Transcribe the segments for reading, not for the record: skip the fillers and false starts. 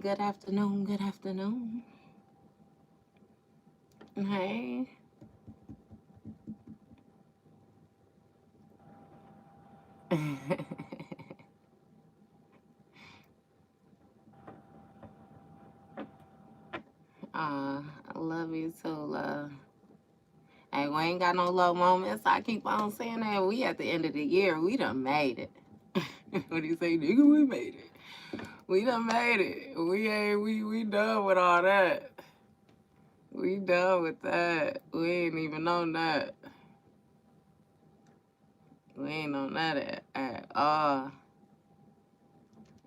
Good afternoon. Good afternoon. Hey. I love you too, love. Hey, we ain't got no low moments. I keep on saying that. We at the end of the year, we done made it. What do you say, nigga? We made it. We done made it. We done with all that. We done with that. We ain't even on that. We ain't on that at all.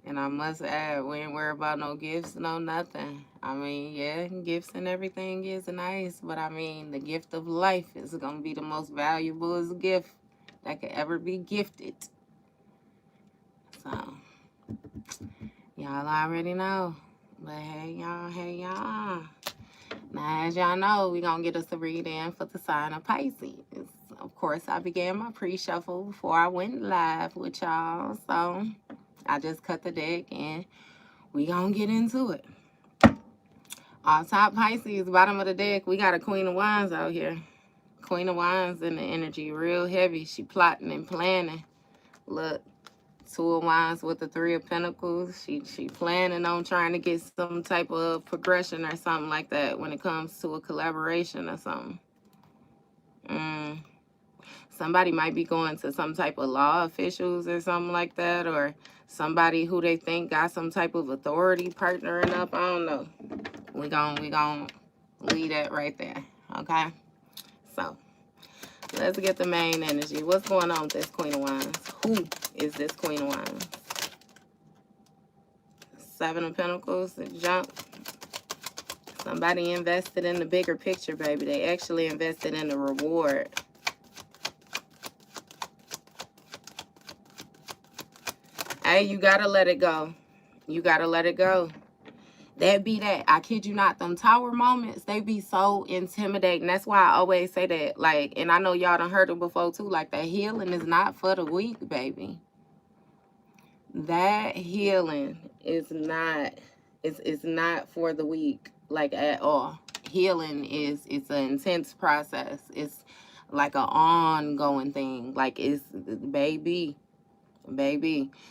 And I must add, we ain't worried about no gifts, no nothing. I mean, yeah, gifts and everything is nice, but I mean, the gift of life is going to be the most valuable gift that could ever be gifted. So, y'all already know. But hey, y'all, hey, y'all. Now, as y'all know, we going to get us a read in for the sign of Pisces. Of course, I began my pre-shuffle before I went live with y'all. So, I just cut the deck and we gonna get into it. On top Pisces, bottom of the deck, we got a Queen of Wands out here. Queen of Wands in the energy, real heavy. She plotting and planning. Look, Two of Wands with the Three of Pentacles. She planning on trying to get some type of progression or something like that when it comes to a collaboration or something. Somebody might be going to some type of law officials or something like that, or somebody who they think got some type of authority partnering up. I don't know. We gon' leave that right there. Okay? So, let's get the main energy. What's going on with this Queen of Wands? Who is this Queen of Wands? Seven of Pentacles, jump. Somebody invested in the bigger picture, baby. They actually invested in the reward. Hey, you gotta let it go. You gotta let it go. That be that. I kid you not. Them tower moments, they be so intimidating. That's why I always say that. Like, and I know y'all done heard it before too. Like, that healing is not for the weak, baby. That healing is not, it's not for the weak, like, at all. Healing it's an intense process. It's like an ongoing thing. Like, it's, baby.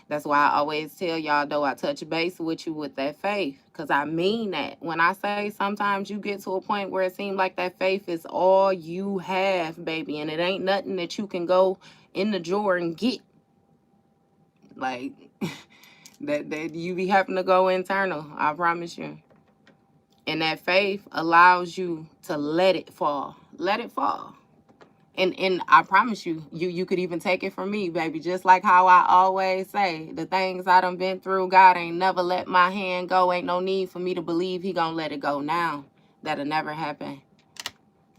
That's why I always tell y'all, though, I touch base with you with that faith, because I mean that. When I say sometimes you get to a point where it seems like that faith is all you have, baby, and it ain't nothing that you can go in the drawer and get. Like, that you be having to go internal, I promise you. And that faith allows you to let it fall. Let it fall. And I promise you, you could even take it from me, baby. Just like how I always say, the things I done been through, God ain't never let my hand go. Ain't no need for me to believe he gonna let it go now. That'll never happen.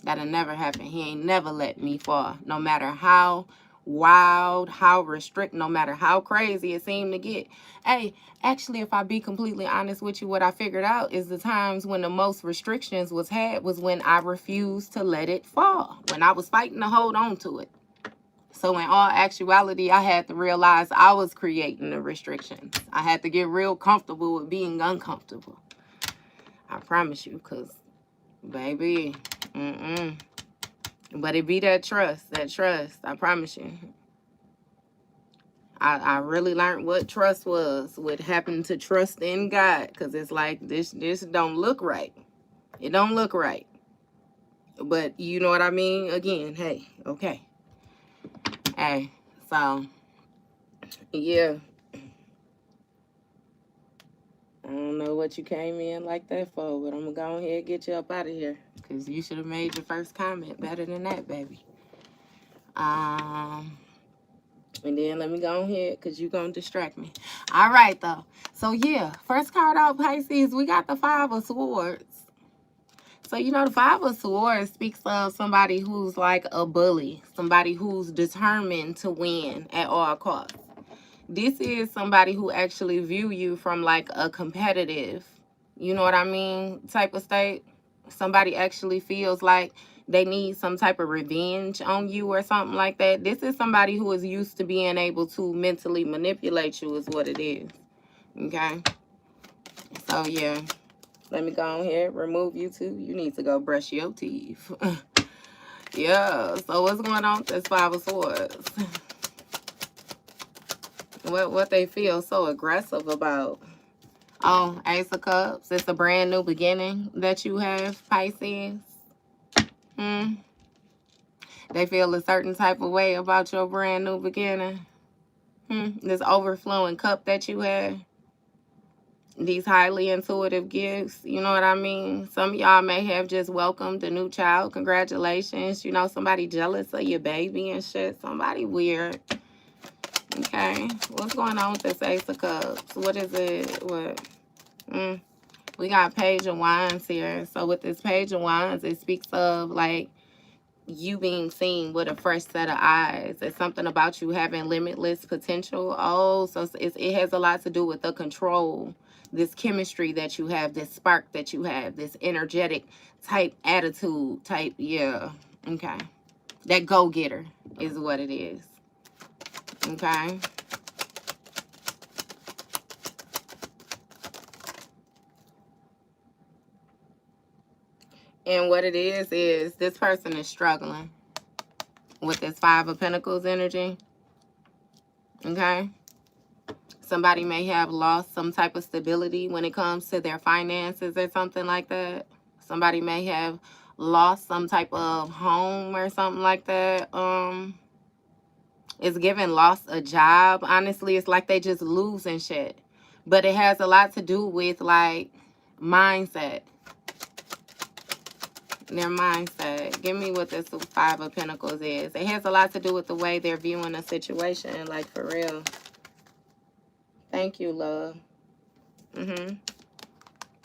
That'll never happen. He ain't never let me fall. No matter how wild, how restrict, no matter how crazy it seemed to get. Hey, actually, if I be completely honest with you, what I figured out is the times when the most restrictions was had was when I refused to let it fall. When I was fighting to hold on to it. So in all actuality, I had to realize I was creating the restrictions. I had to get real comfortable with being uncomfortable. I promise you, because, baby, but it be that trust, I promise you. I really learned what trust was, what happened to trust in God, because it's like, this don't look right. It don't look right. But you know what I mean? Again, hey, okay. Hey, so, yeah. I don't know what you came in like that for, but I'm going to go ahead and get you up out of here, because you should have made your first comment better than that, baby. And then let me go ahead, because you're going to distract me. All right, though. So, yeah, first card out, Pisces, we got the Five of Swords. So, you know, the Five of Swords speaks of somebody who's like a bully, somebody who's determined to win at all costs. This is somebody who actually view you from like a competitive, you know what I mean, type of state. Somebody actually feels like they need some type of revenge on you or something like that. This is somebody who is used to being able to mentally manipulate you is what it is. Okay? So yeah, let me go on here, remove you too. You need to go brush your teeth. Yeah, so what's going on with this Five of Swords? What they feel so aggressive about? Oh, Ace of Cups. It's a brand new beginning that you have, Pisces. Hmm. They feel a certain type of way about your brand new beginning. This overflowing cup that you have. These highly intuitive gifts, you know what I mean? Some of y'all may have just welcomed a new child. Congratulations. You know, somebody jealous of your baby and shit. Somebody weird. Okay. What's going on with this Ace of Cups? What is it? What? We got Page of Wands here. So with this Page of Wands, it speaks of like you being seen with a fresh set of eyes. It's something about you having limitless potential. Oh, so it has a lot to do with the control, this chemistry that you have, this spark that you have, this energetic type attitude type. Yeah. Okay. That go-getter is what it is. Okay. And what it is this person is struggling with this Five of Pentacles energy. Okay. Somebody may have lost some type of stability when it comes to their finances or something like that. Somebody may have lost some type of home or something like that. It's giving lost a job. Honestly, it's like they just losing shit. But it has a lot to do with like mindset. Their mindset. Give me what this Five of Pentacles is. It has a lot to do with the way they're viewing a situation, like for real. Thank you, love. Look,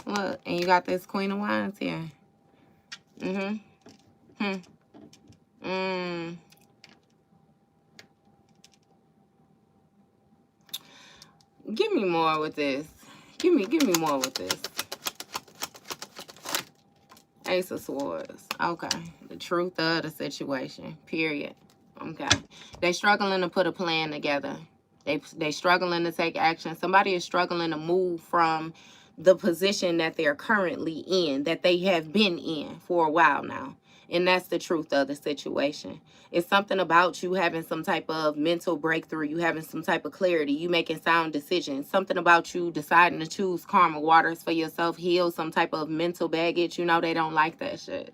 and you got this Queen of Wands here. Give me more with this. Give me more with this. Ace of Swords. Okay. The truth of the situation. Period. Okay. They struggling to put a plan together. They struggling to take action. Somebody is struggling to move from the position that they're currently in, that they have been in for a while now. And that's the truth of the situation. It's something about you having some type of mental breakthrough. You having some type of clarity. You making sound decisions. Something about you deciding to choose karma waters for yourself. Heal some type of mental baggage. You know, they don't like that shit.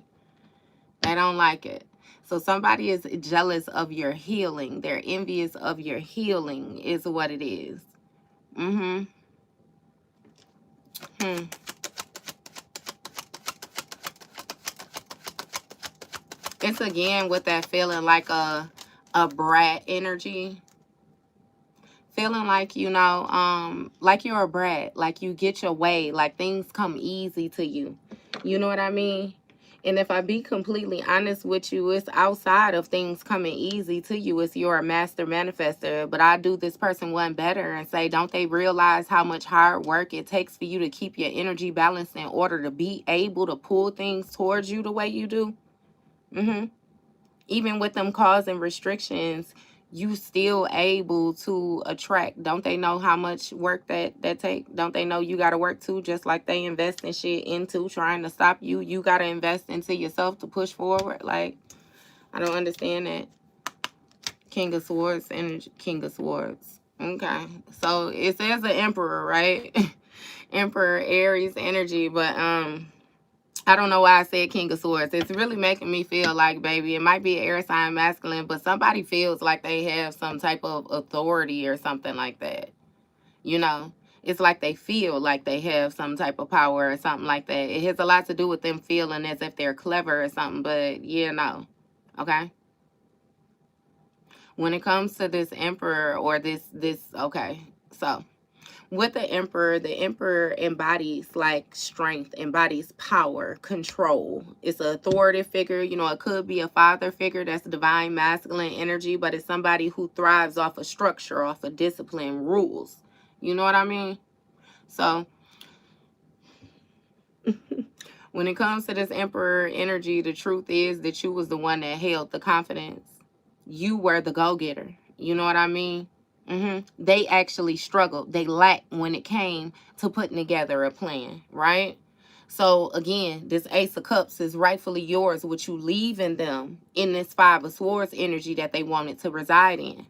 They don't like it. So somebody is jealous of your healing. They're envious of your healing is what it is. It's again with that feeling like a brat energy. Feeling like, you know, like you're a brat. Like you get your way. Like things come easy to you. You know what I mean? And if I be completely honest with you, it's outside of things coming easy to you. It's you're a master manifester. But I do this person one better and say, don't they realize how much hard work it takes for you to keep your energy balanced in order to be able to pull things towards you the way you do? Even with them causing restrictions, you still able to attract. Don't they know how much work that take? Don't they know you got to work too, just like they invest in shit into trying to stop you? You got to invest into yourself to push forward. Like, I don't understand that. King of Swords energy. King of Swords. Okay, so it says the Emperor, right? Emperor Aries energy, but I don't know why I said King of Swords. It's really making me feel like, baby, it might be an air sign masculine, but somebody feels like they have some type of authority or something like that. You know, it's like they feel like they have some type of power or something like that. It has a lot to do with them feeling as if they're clever or something, but yeah, no. Okay. When it comes to this emperor or this, okay. So with the emperor embodies like strength, embodies power, control. It's an authoritative figure. You know, it could be a father figure that's divine masculine energy, but it's somebody who thrives off of structure, off of discipline, rules. You know what I mean? So when it comes to this emperor energy, the truth is that you was the one that held the confidence. You were the go-getter. You know what I mean? They actually struggled. They lacked when it came to putting together a plan, right? So again, this Ace of Cups is rightfully yours, what you leave in them in this Five of Swords energy that they wanted to reside in.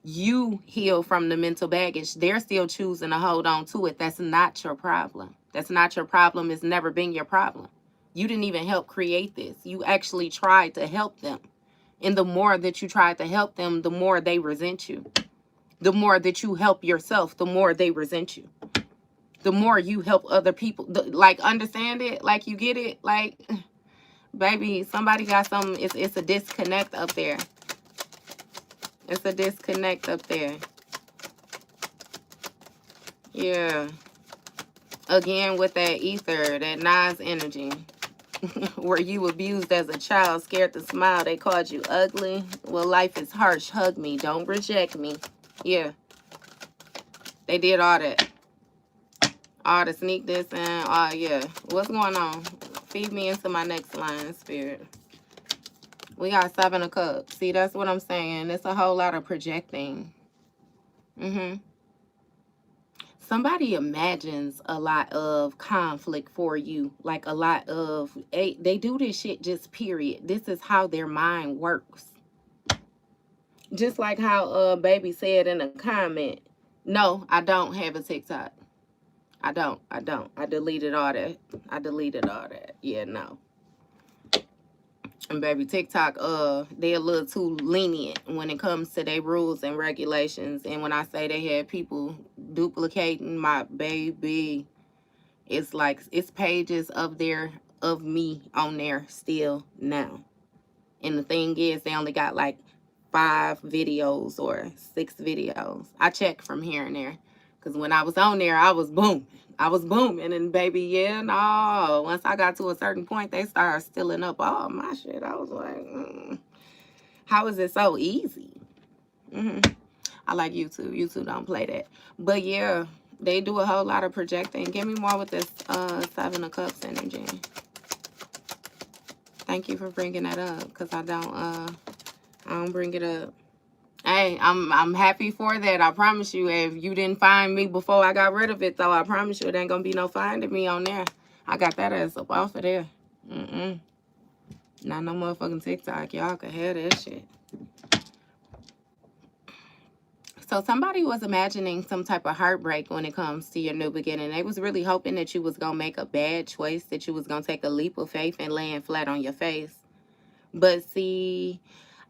You heal from the mental baggage. They're still choosing to hold on to it. That's not your problem. That's not your problem. It's never been your problem. You didn't even help create this. You actually tried to help them. And the more that you tried to help them, the more they resent you. The more that you help yourself, the more they resent you. The more you help other people, like, understand it, like, you get it, like, baby, somebody got something. It's a disconnect up there. It's a disconnect up there. Yeah. Again, with that ether, that Nas energy, were you abused as a child, scared to smile, they called you ugly? Well, life is harsh. Hug me. Don't reject me. Yeah. They did all that. All the sneak this and all, yeah. What's going on? Feed me into my next line, Spirit. We got 7 of Cups. See, that's what I'm saying. It's a whole lot of projecting. Somebody imagines a lot of conflict for you. Like a lot of, they do this shit just period. This is how their mind works. Just like how baby said in a comment, no, I don't have a TikTok. I don't. I deleted all that. Yeah, no. And baby, TikTok, they're a little too lenient when it comes to their rules and regulations. And when I say they had people duplicating my baby, it's like, it's pages of me on there still now. And the thing is, they only got like 5 videos or 6 videos. I check from here and there. Because when I was on there, I was booming. And baby, yeah, no. Once I got to a certain point, they started stealing up all my shit. I was like, how is it so easy? I like YouTube. YouTube don't play that. But yeah, they do a whole lot of projecting. Give me more with this 7 of Cups energy. Thank you for bringing that up, because I don't bring it up. Hey, I'm happy for that. I promise you. If you didn't find me before I got rid of it, though, I promise you it ain't gonna be no finding me on there. I got that ass up off of there. Not no motherfucking TikTok. Y'all can have that shit. So somebody was imagining some type of heartbreak when it comes to your new beginning. They was really hoping that you was gonna make a bad choice, that you was gonna take a leap of faith and land flat on your face. But see,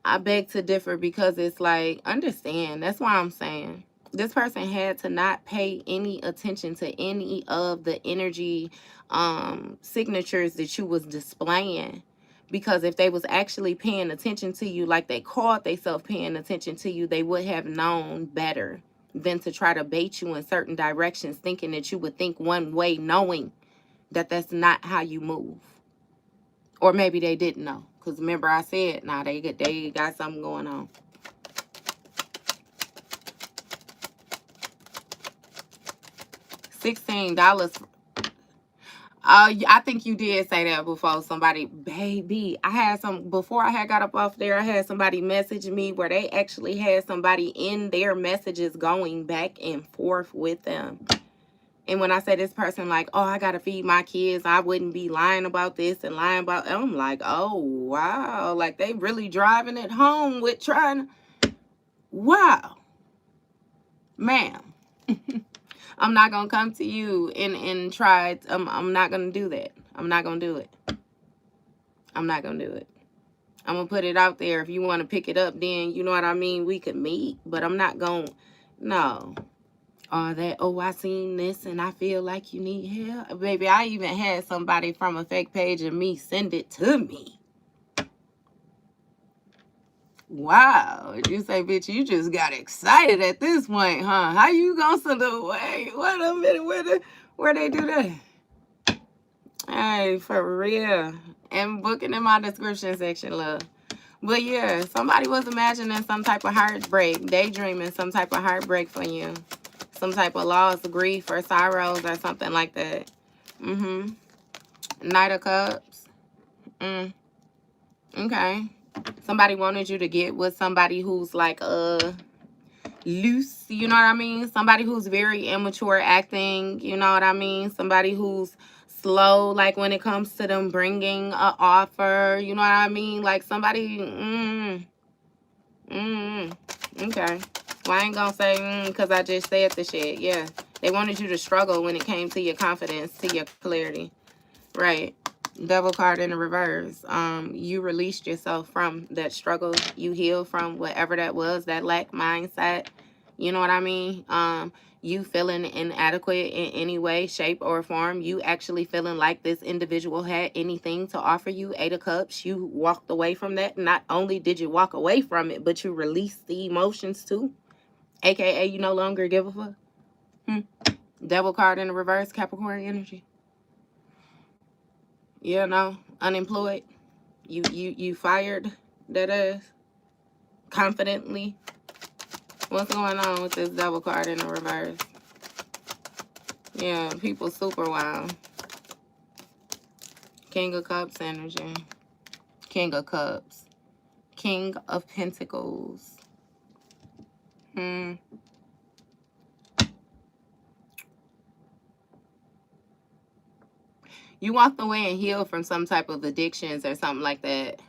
I beg to differ, because it's like, understand, that's why I'm saying this person had to not pay any attention to any of the energy signatures that you was displaying. Because if they was actually paying attention to you, like they called themselves paying attention to you, they would have known better than to try to bait you in certain directions, thinking that you would think one way, knowing that that's not how you move. Or maybe they didn't know. Because remember I said, nah, they got something going on. $16. I think you did say that before. Somebody, baby, I had some, before I had got up off there, I had somebody message me where they actually had somebody in their messages going back and forth with them. And when I say this person, like, oh, I got to feed my kids, I wouldn't be lying about this and lying about, I'm like, oh, wow. Like, they really driving it home with trying, wow. Ma'am, I'm not going to come to you and try, I'm not going to do that. I'm not going to do it. I'm not going to do it. I'm going to put it out there. If you want to pick it up, then, you know what I mean? We could meet, but I'm not going, no. Oh, I seen this and I feel like you need help. Baby, I even had somebody from a fake page of me send it to me. Wow. You say, bitch, you just got excited at this point, huh? How you gonna send it away? Wait a minute, where they do that? Hey, for real. And booking in my description section, love. But yeah, somebody was imagining some type of heartbreak, daydreaming some type of heartbreak for you. Some type of loss, grief, or sorrows, or something like that. Knight of Cups. Okay. Somebody wanted you to get with somebody who's like, loose, you know what I mean? Somebody who's very immature acting, you know what I mean? Somebody who's slow, like when it comes to them bringing a offer, you know what I mean? Like somebody, okay. Well, I ain't gonna say because I just said the shit. Yeah, they wanted you to struggle when it came to your confidence, to your clarity. Right. Devil card in the reverse. You released yourself from that struggle. You healed from whatever that was, that lack mindset. You know what I mean? You feeling inadequate in any way, shape, or form. You actually feeling like this individual had anything to offer you. 8 of Cups. You walked away from that. Not only did you walk away from it, but you released the emotions too. AKA, you no longer give a fuck. Devil card in the reverse, Capricorn energy. You know, unemployed. You fired that ass confidently. What's going on with this devil card in the reverse? Yeah, people super wild. King of Cups energy. King of Cups. King of Pentacles. You walked away and healed from some type of addictions or something like that.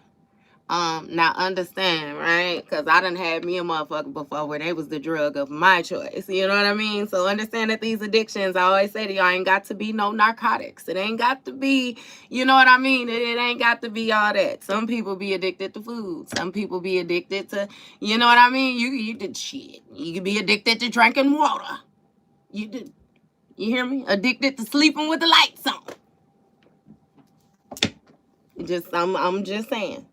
Now understand, right? Because I done had me a motherfucker before where they was the drug of my choice. You know what I mean? So understand that these addictions, I always say to y'all, ain't got to be no narcotics. It ain't got to be, you know what I mean? It ain't got to be all that. Some people be addicted to food. Some people be addicted to, you know what I mean? You did shit. You could be addicted to drinking water. You hear me? Addicted to sleeping with the lights on. I'm just saying.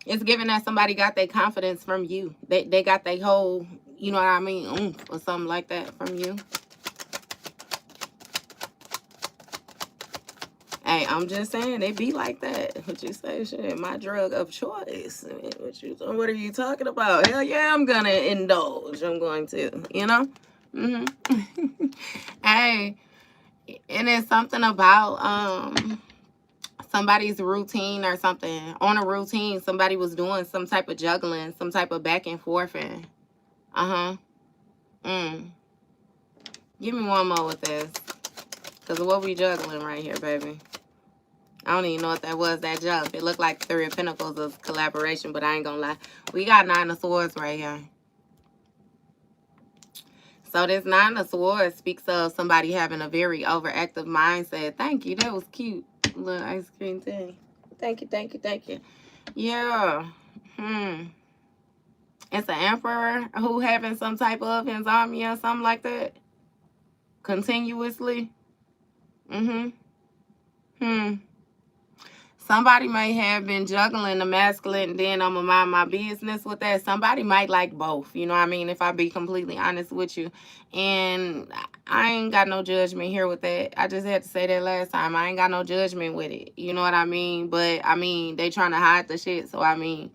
It's given that somebody got their confidence from you. They got their whole, you know what I mean, oomph or something like that from you. Hey, I'm just saying, they be like that. What you say, shit, my drug of choice. I mean, what are you talking about? Hell yeah, I'm gonna indulge. I'm going to, you know? Hey, and it's something about, somebody's routine or something. On a routine, somebody was doing some type of juggling, some type of back and forth. And, give me one more with this. Because what we juggling right here, baby? I don't even know what that was, that jump. It looked like 3 of Pentacles of collaboration, but I ain't gonna lie. We got 9 of Swords right here. So this 9 of Swords speaks of somebody having a very overactive mindset. Thank you. That was cute. Little ice cream thing. Thank you, thank you, thank you. Yeah. It's an emperor who having some type of insomnia or something like that. Continuously. Somebody may have been juggling the masculine, then I'm going to mind my business with that. Somebody might like both, you know what I mean, if I be completely honest with you. And I ain't got no judgment here with that. I just had to say that last time. I ain't got no judgment with it, you know what I mean? But, I mean, they trying to hide the shit, so, I mean,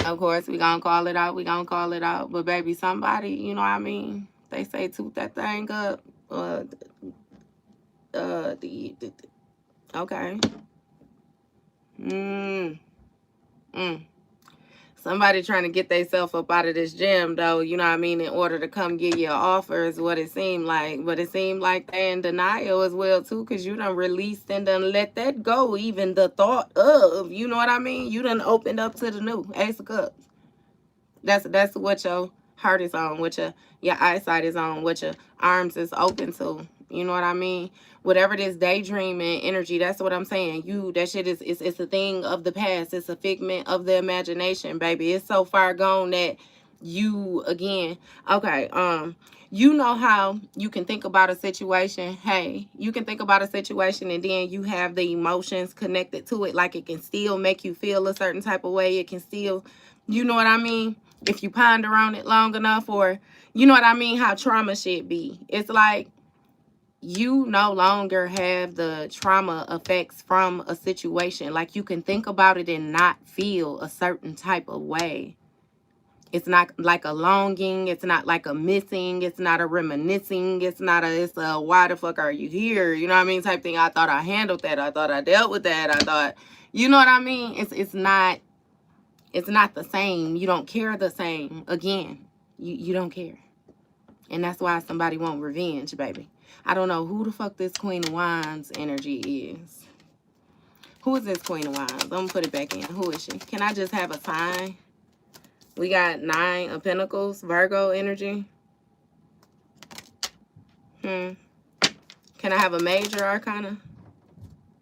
of course, we gonna call it out. We gonna call it out. But, baby, somebody, you know what I mean, they say toot that thing up. Okay. Somebody trying to get themselves up out of this jam, though, you know what I mean, in order to come give you an offer is what it seemed like. But it seemed like they're in denial as well, too, because you done released and done let that go, even the thought of, you know what I mean? You done opened up to the new Ace of Cups. That's what your heart is on, what your eyesight is on, what your arms is open to. You know what I mean? Whatever this daydreaming energy, that's what I'm saying. That shit is it's a thing of the past. It's a figment of the imagination, baby. It's so far gone that you, again, okay, you know how you can think about a situation. Hey, you can think about a situation and then you have the emotions connected to it. Like it can still make you feel a certain type of way. It can still, you know what I mean? If you ponder on it long enough, or you know what I mean, how trauma should be. It's like you no longer have the trauma effects from a situation. Like you can think about it and not feel a certain type of way. It's not like a longing. It's not like a missing. It's not a reminiscing. It's a why the fuck are you here? You know what I mean? Type thing. I thought I handled that. I thought I dealt with that. I thought, you know what I mean? It's not It's not the same. You don't care the same. Again, you don't care. And that's why somebody want revenge, baby. I don't know who the fuck this Queen of Wands energy is. Who is this Queen of Wands? I'm going to put it back in. Who is she? Can I just have a sign? We got 9 of Pentacles, Virgo energy. Can I have a major arcana?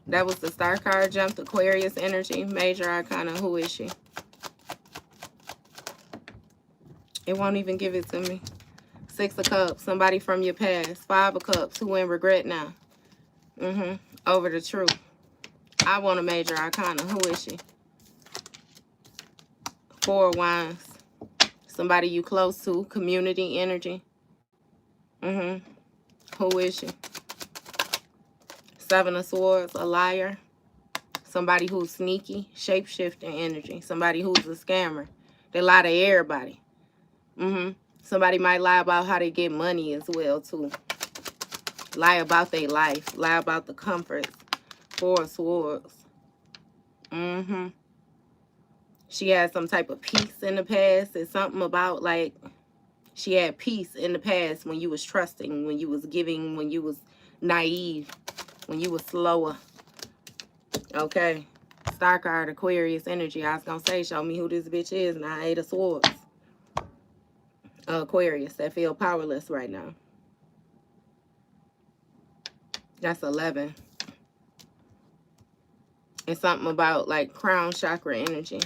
That was the star card, jumped Aquarius energy. Major arcana, who is she? It won't even give it to me. 6 of Cups, somebody from your past. 5 of Cups, who in regret now? Over the truth. I want a major arcana, who is she? 4 of Wands, somebody you close to, community energy. Who is she? 7 of Swords, a liar. Somebody who's sneaky, shape-shifting energy. Somebody who's a scammer. They lie to everybody. Somebody might lie about how they get money as well, too. Lie about their life. Lie about the comforts. 4 of Swords. She had some type of peace in the past. It's something about, like, she had peace in the past when you was trusting, when you was giving, when you was naive, when you was slower. Okay. Star card, Aquarius energy. I was going to say, show me who this bitch is. Now, 8 of Swords. Aquarius, that feel powerless right now. That's 11. It's something about, like, crown chakra energy.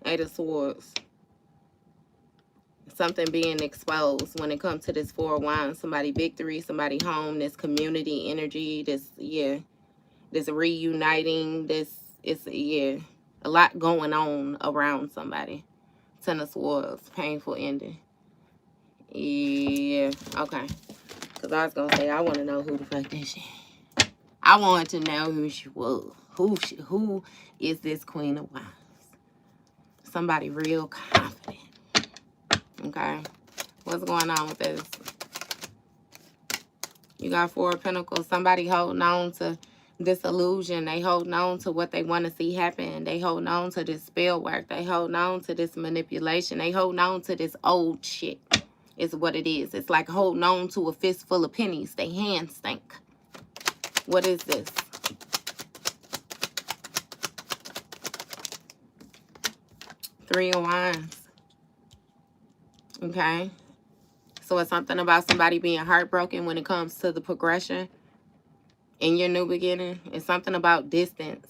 8 of Swords. Something being exposed when it comes to this 4 of Wands. Somebody victory, somebody home, this community energy, this, this reuniting, this, it's, a lot going on around somebody. 10 of Swords, painful ending. Yeah, okay. Because I was going to say, I want to know who the fuck this is. I want to know who she was. Who is this Queen of Wands? Somebody real confident. Okay. What's going on with this? You got 4 of Pentacles. Somebody holding on to this illusion. They holding on to what they want to see happen. They holding on to this spell work. They holding on to this manipulation. They holding on to this old shit. Is what it is. It's like holding on to a fistful of pennies. They hands stink. What is this? Three of Wands. Okay. So it's something about somebody being heartbroken when it comes to the progression in your new beginning. It's something about distance.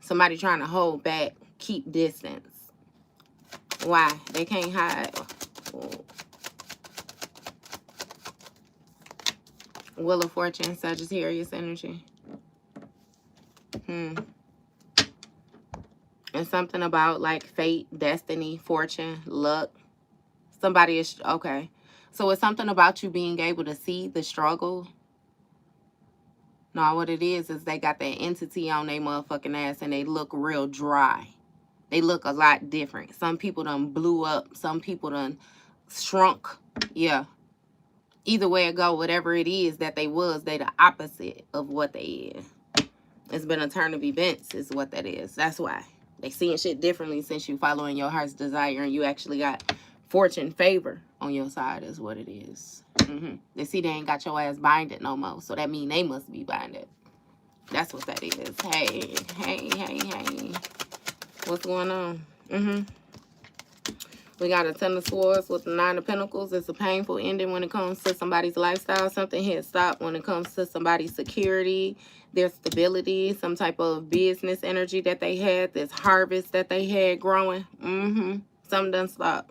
Somebody trying to hold back, keep distance. Why? They can't hide. Wheel of Fortune, Sagittarius energy. And something about like fate, destiny, fortune, luck. Somebody is, okay. So it's something about you being able to see the struggle. No, what it is they got that entity on their motherfucking ass and they look real dry. They look a lot different. Some people done blew up. Some people done shrunk. Yeah. Either way it go, whatever it is that they was, they the opposite of what they is. It's been a turn of events is what that is. That's why. They seeing shit differently since you following your heart's desire and you actually got fortune favor on your side is what it is. They see they ain't got your ass binded no more. So that mean they must be binded. That's what that is. Hey. What's going on? We got a 10 of Swords with the 9 of Pentacles. It's a painful ending when it comes to somebody's lifestyle. Something hit stop when it comes to somebody's security, their stability, some type of business energy that they had, this harvest that they had growing. Something done stop.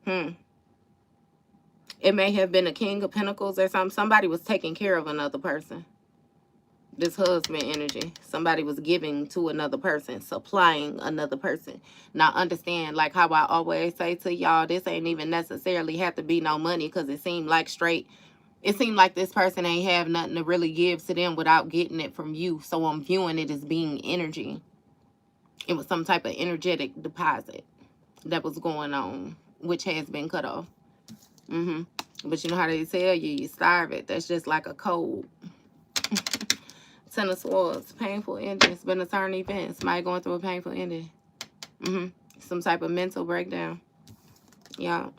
It may have been a King of Pentacles or something. Somebody was taking care of another person. This husband energy. Somebody was giving to another person, supplying another person. Now understand, like how I always say to y'all, this ain't even necessarily have to be no money because it seemed like this person ain't have nothing to really give to them without getting it from you. So I'm viewing it as being energy. It was some type of energetic deposit that was going on, which has been cut off. But you know how they tell you, you starve it. That's just like a code. Ten of Swords, painful ending. It's been a turn event. Somebody going through a painful ending. Some type of mental breakdown. Yeah.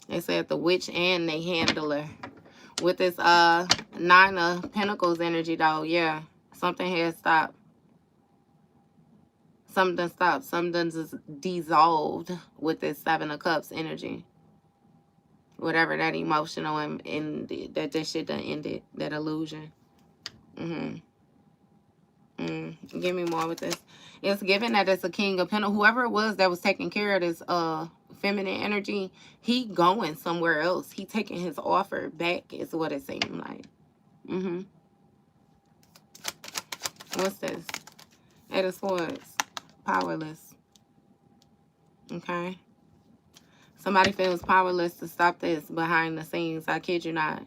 They said the witch and the handler. With this Nine of Pentacles energy, though, yeah. Something has stopped. Something stopped. Something's dissolved with this Seven of Cups energy. Whatever that emotional and that shit done ended. That illusion. Give me more with this. It's given that it's a King of Pentacles. Whoever it was that was taking care of this feminine energy, he going somewhere else. He taking his offer back is what it seemed like. What's this? Eight of Swords. Powerless. Okay. Somebody feels powerless to stop this behind the scenes. I kid you not.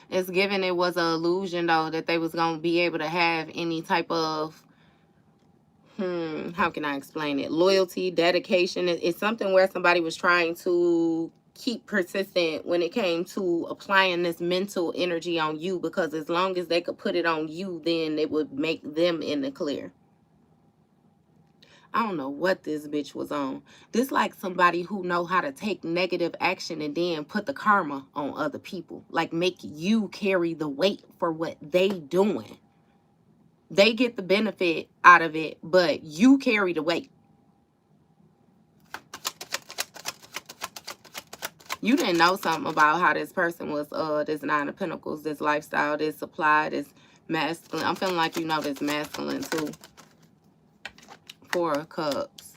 It's given it was an illusion, though, that they was going to be able to have any type of, how can I explain it? Loyalty, dedication. It's something where somebody was trying to keep persistent when it came to applying this mental energy on you, because as long as they could put it on you, then it would make them in the clear. I don't know what this bitch was on. This like somebody who know how to take negative action and then put the karma on other people. Like make you carry the weight for what they doing. They get the benefit out of it, but you carry the weight. You didn't know something about how this person was, this Nine of Pentacles, this lifestyle, this supply, this masculine. I'm feeling like you know this masculine too. Four of Cups.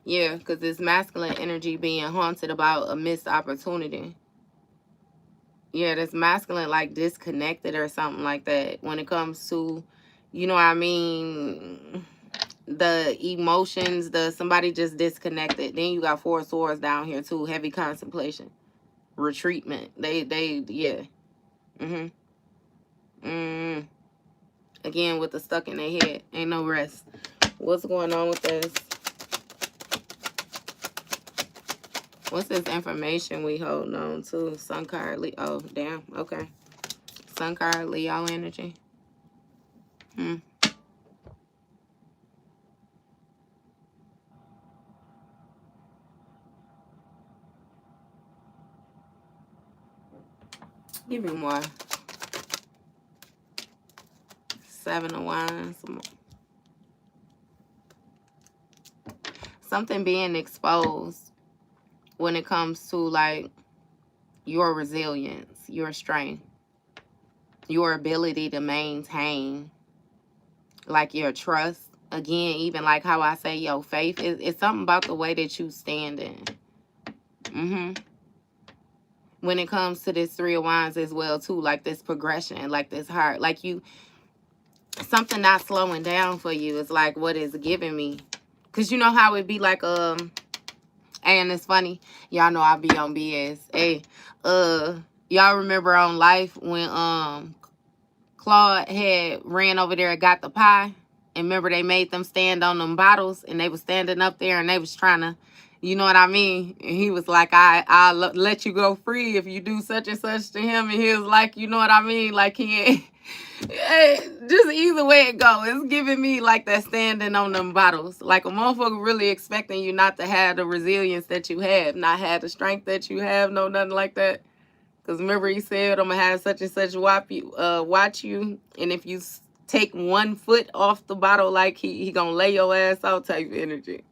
Yeah, because this masculine energy being haunted about a missed opportunity. Yeah, this masculine like disconnected or something like that when it comes to, you know what I mean, the emotions, somebody just disconnected. Then you got Four of Swords down here too. Heavy contemplation. Retreatment. Yeah. Again, with the stuck in their head. Ain't no rest. What's going on with this? What's this information we holding on to? Sun card, Leo. Oh, damn. Okay. Sun card, Leo energy. Give me more. Seven of Wands. Something being exposed when it comes to like your resilience, your strength, your ability to maintain like your trust. Again, even like how I say your faith, it's something about the way that you stand in. When it comes to this Three of Wands as well too, like this progression, like this heart, like you, something not slowing down for you is like what is giving me. Because you know how it be like, and it's funny, y'all know I be on BS. Hey, y'all remember on Life when Claude had ran over there and got the pie? And remember they made them stand on them bottles and they was standing up there and they was trying to, you know what I mean? And he was like, I'll let you go free if you do such and such to him. And he was like, you know what I mean? Like he ain't, just either way it go, it's giving me like that standing on them bottles. Like a motherfucker really expecting you not to have the resilience that you have, not have the strength that you have, no nothing like that. Because remember he said, I'm going to have such and such watch you. And if you take 1 foot off the bottle, like he going to lay your ass out type energy.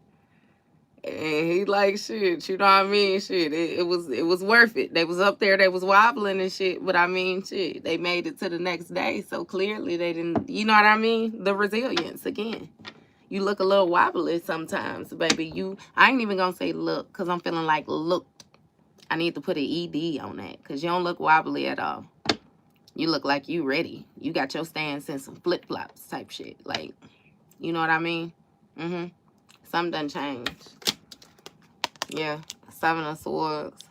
And he like, shit, you know what I mean? Shit, it was worth it. They was up there, they was wobbling and shit. But I mean, shit, they made it to the next day. So clearly they didn't, you know what I mean? The resilience, again. You look a little wobbly sometimes, baby. I ain't even going to say look, because I'm feeling like look. I need to put an ED on that because you don't look wobbly at all. You look like you ready. You got your stance in some flip-flops type shit. Like, you know what I mean? Something done changed. Yeah. Seven of Swords.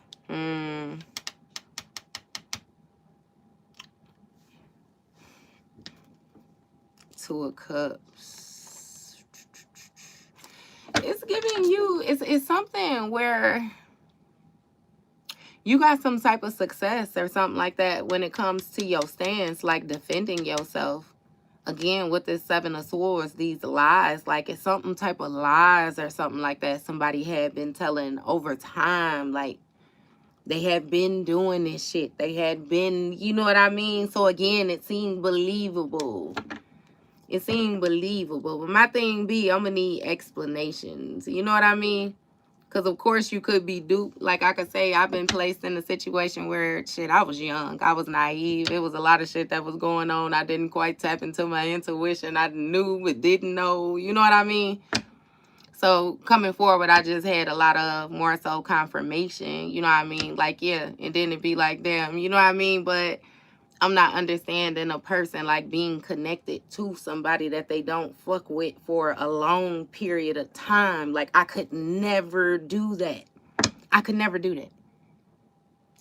Two of Cups. It's giving you, it's something where you got some type of success or something like that when it comes to your stance, like defending yourself. Again, with this Seven of Swords, these lies, like it's something type of lies or something like that somebody had been telling over time. Like they had been doing this shit. They had been, you know what I mean? So again, it seemed believable. It seemed believable. But my thing be, I'm going to need explanations. You know what I mean? Because, of course, you could be duped. Like I could say, I've been placed in a situation where, shit, I was young. I was naive. It was a lot of shit that was going on. I didn't quite tap into my intuition. I knew but didn't know. You know what I mean? So, coming forward, I just had a lot of more so confirmation. You know what I mean? Like, yeah. And then it'd be like, damn. You know what I mean? But I'm not understanding a person like being connected to somebody that they don't fuck with for a long period of time. Like I could never do that. I could never do that.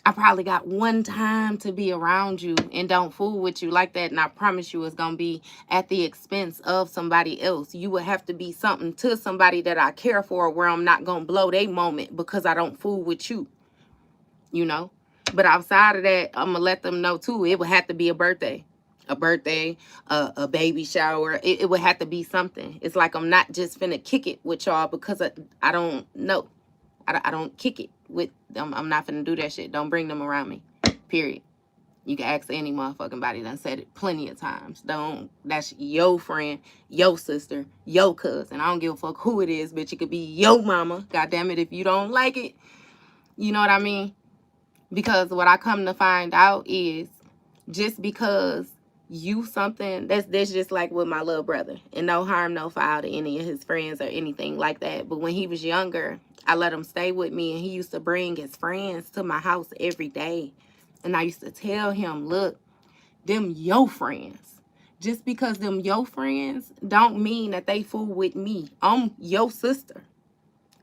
I probably got one time to be around you and don't fool with you like that. And I promise you it's going to be at the expense of somebody else. You would have to be something to somebody that I care for where I'm not going to blow their moment because I don't fool with you. You know? But outside of that, I'm going to let them know, too, it would have to be a birthday. A birthday, a baby shower. It would have to be something. It's like I'm not just finna kick it with y'all because I don't know. I don't kick it with them. I'm not finna do that shit. Don't bring them around me. Period. You can ask any motherfucking body. Done said it plenty of times. Don't. That's your friend, your sister, your cousin. I don't give a fuck who it is, bitch. It could be your mama. God damn it, if you don't like it. You know what I mean? Because what I come to find out is just because you something, that's just like with my little brother. And no harm, no foul to any of his friends or anything like that. But when he was younger, I let him stay with me. And he used to bring his friends to my house every day. And I used to tell him, look, them your friends. Just because them your friends don't mean that they fool with me. I'm your sister.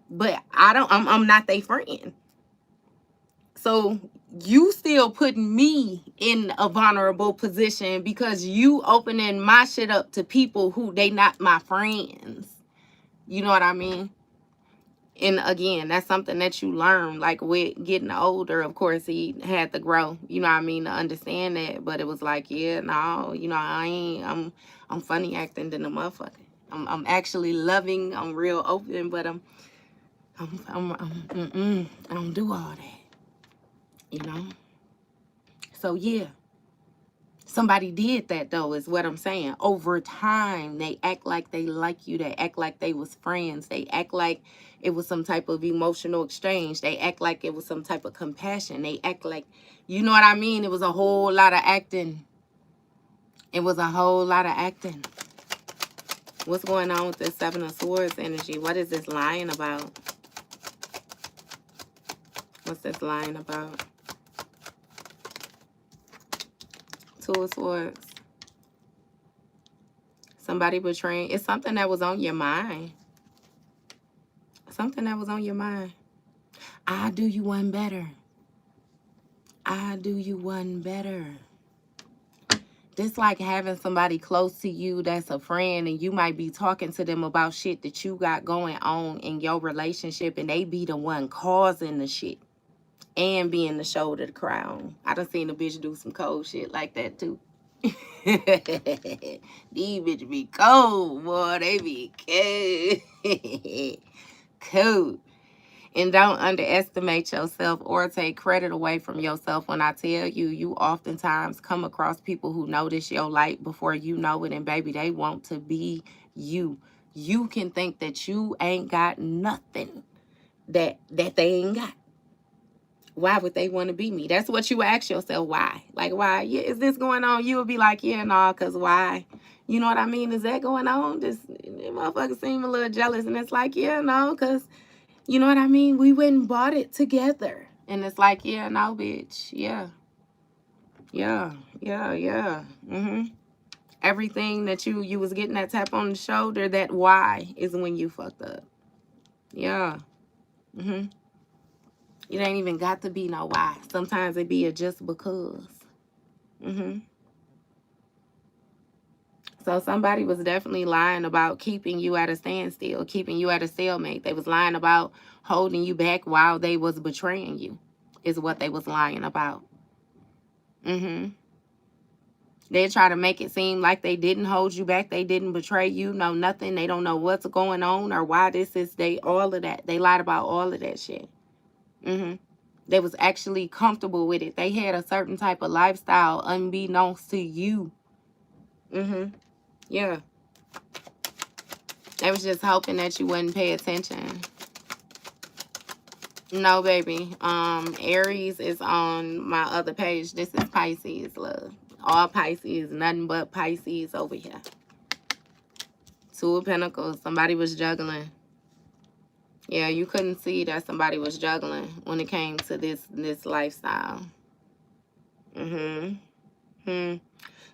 But I'm not their friend. So you still putting me in a vulnerable position because you opening my shit up to people who they not my friends. You know what I mean? And again, that's something that you learn, like with getting older. Of course, he had to grow, you know what I mean, to understand that. But it was like, yeah, no, you know, I'm funny acting than a motherfucker. I'm actually loving. I'm real open, but I don't do all that. You know? So, yeah. Somebody did that, though, is what I'm saying. Over time, they act like they like you. They act like they was friends. They act like it was some type of emotional exchange. They act like it was some type of compassion. They act like, you know what I mean? It was a whole lot of acting. It was a whole lot of acting. What's going on with this Seven of Swords energy? What is this lying about? What's this lying about? Two of Swords. Somebody betraying. It's something that was on your mind. Something that was on your mind. I'll do you one better. I'll do you one better. Just like having somebody close to you that's a friend and you might be talking to them about shit that you got going on in your relationship and they be the one causing the shit and being the shoulder to cry on. I done seen a bitch do some cold shit like that too. These bitches be cold, boy. They be cold. Cold. And don't underestimate yourself or take credit away from yourself. When I tell you, you oftentimes come across people who notice your light before you know it. And baby, they want to be you. You can think that you ain't got nothing that they ain't got. Why would they want to be me? That's what you ask yourself. Why? Like, why? Yeah, is this going on? You would be like, yeah, no, because why? You know what I mean? Is that going on? This motherfucker seem a little jealous. And it's like, yeah, no, because, you know what I mean? We went and bought it together. And it's like, yeah, no, bitch. Yeah. Yeah. Yeah. Yeah. Everything that you was getting that tap on the shoulder, that why is when you fucked up. Yeah. It ain't even got to be no why. Sometimes it be a just because. So somebody was definitely lying about keeping you at a standstill, keeping you at a stalemate. They was lying about holding you back while they was betraying you. is what they was lying about. They try to make it seem like they didn't hold you back. They didn't betray you. No, nothing. They don't know what's going on or why this is. All of that. They lied about all of that shit. They was actually comfortable with it. They had a certain type of lifestyle unbeknownst to you. Yeah. They was just hoping that you wouldn't pay attention. No, baby. Aries is on my other page. This is Pisces, love. All Pisces, nothing but Pisces over here. Two of Pentacles. Somebody was juggling. Yeah, you couldn't see that somebody was juggling when it came to this lifestyle.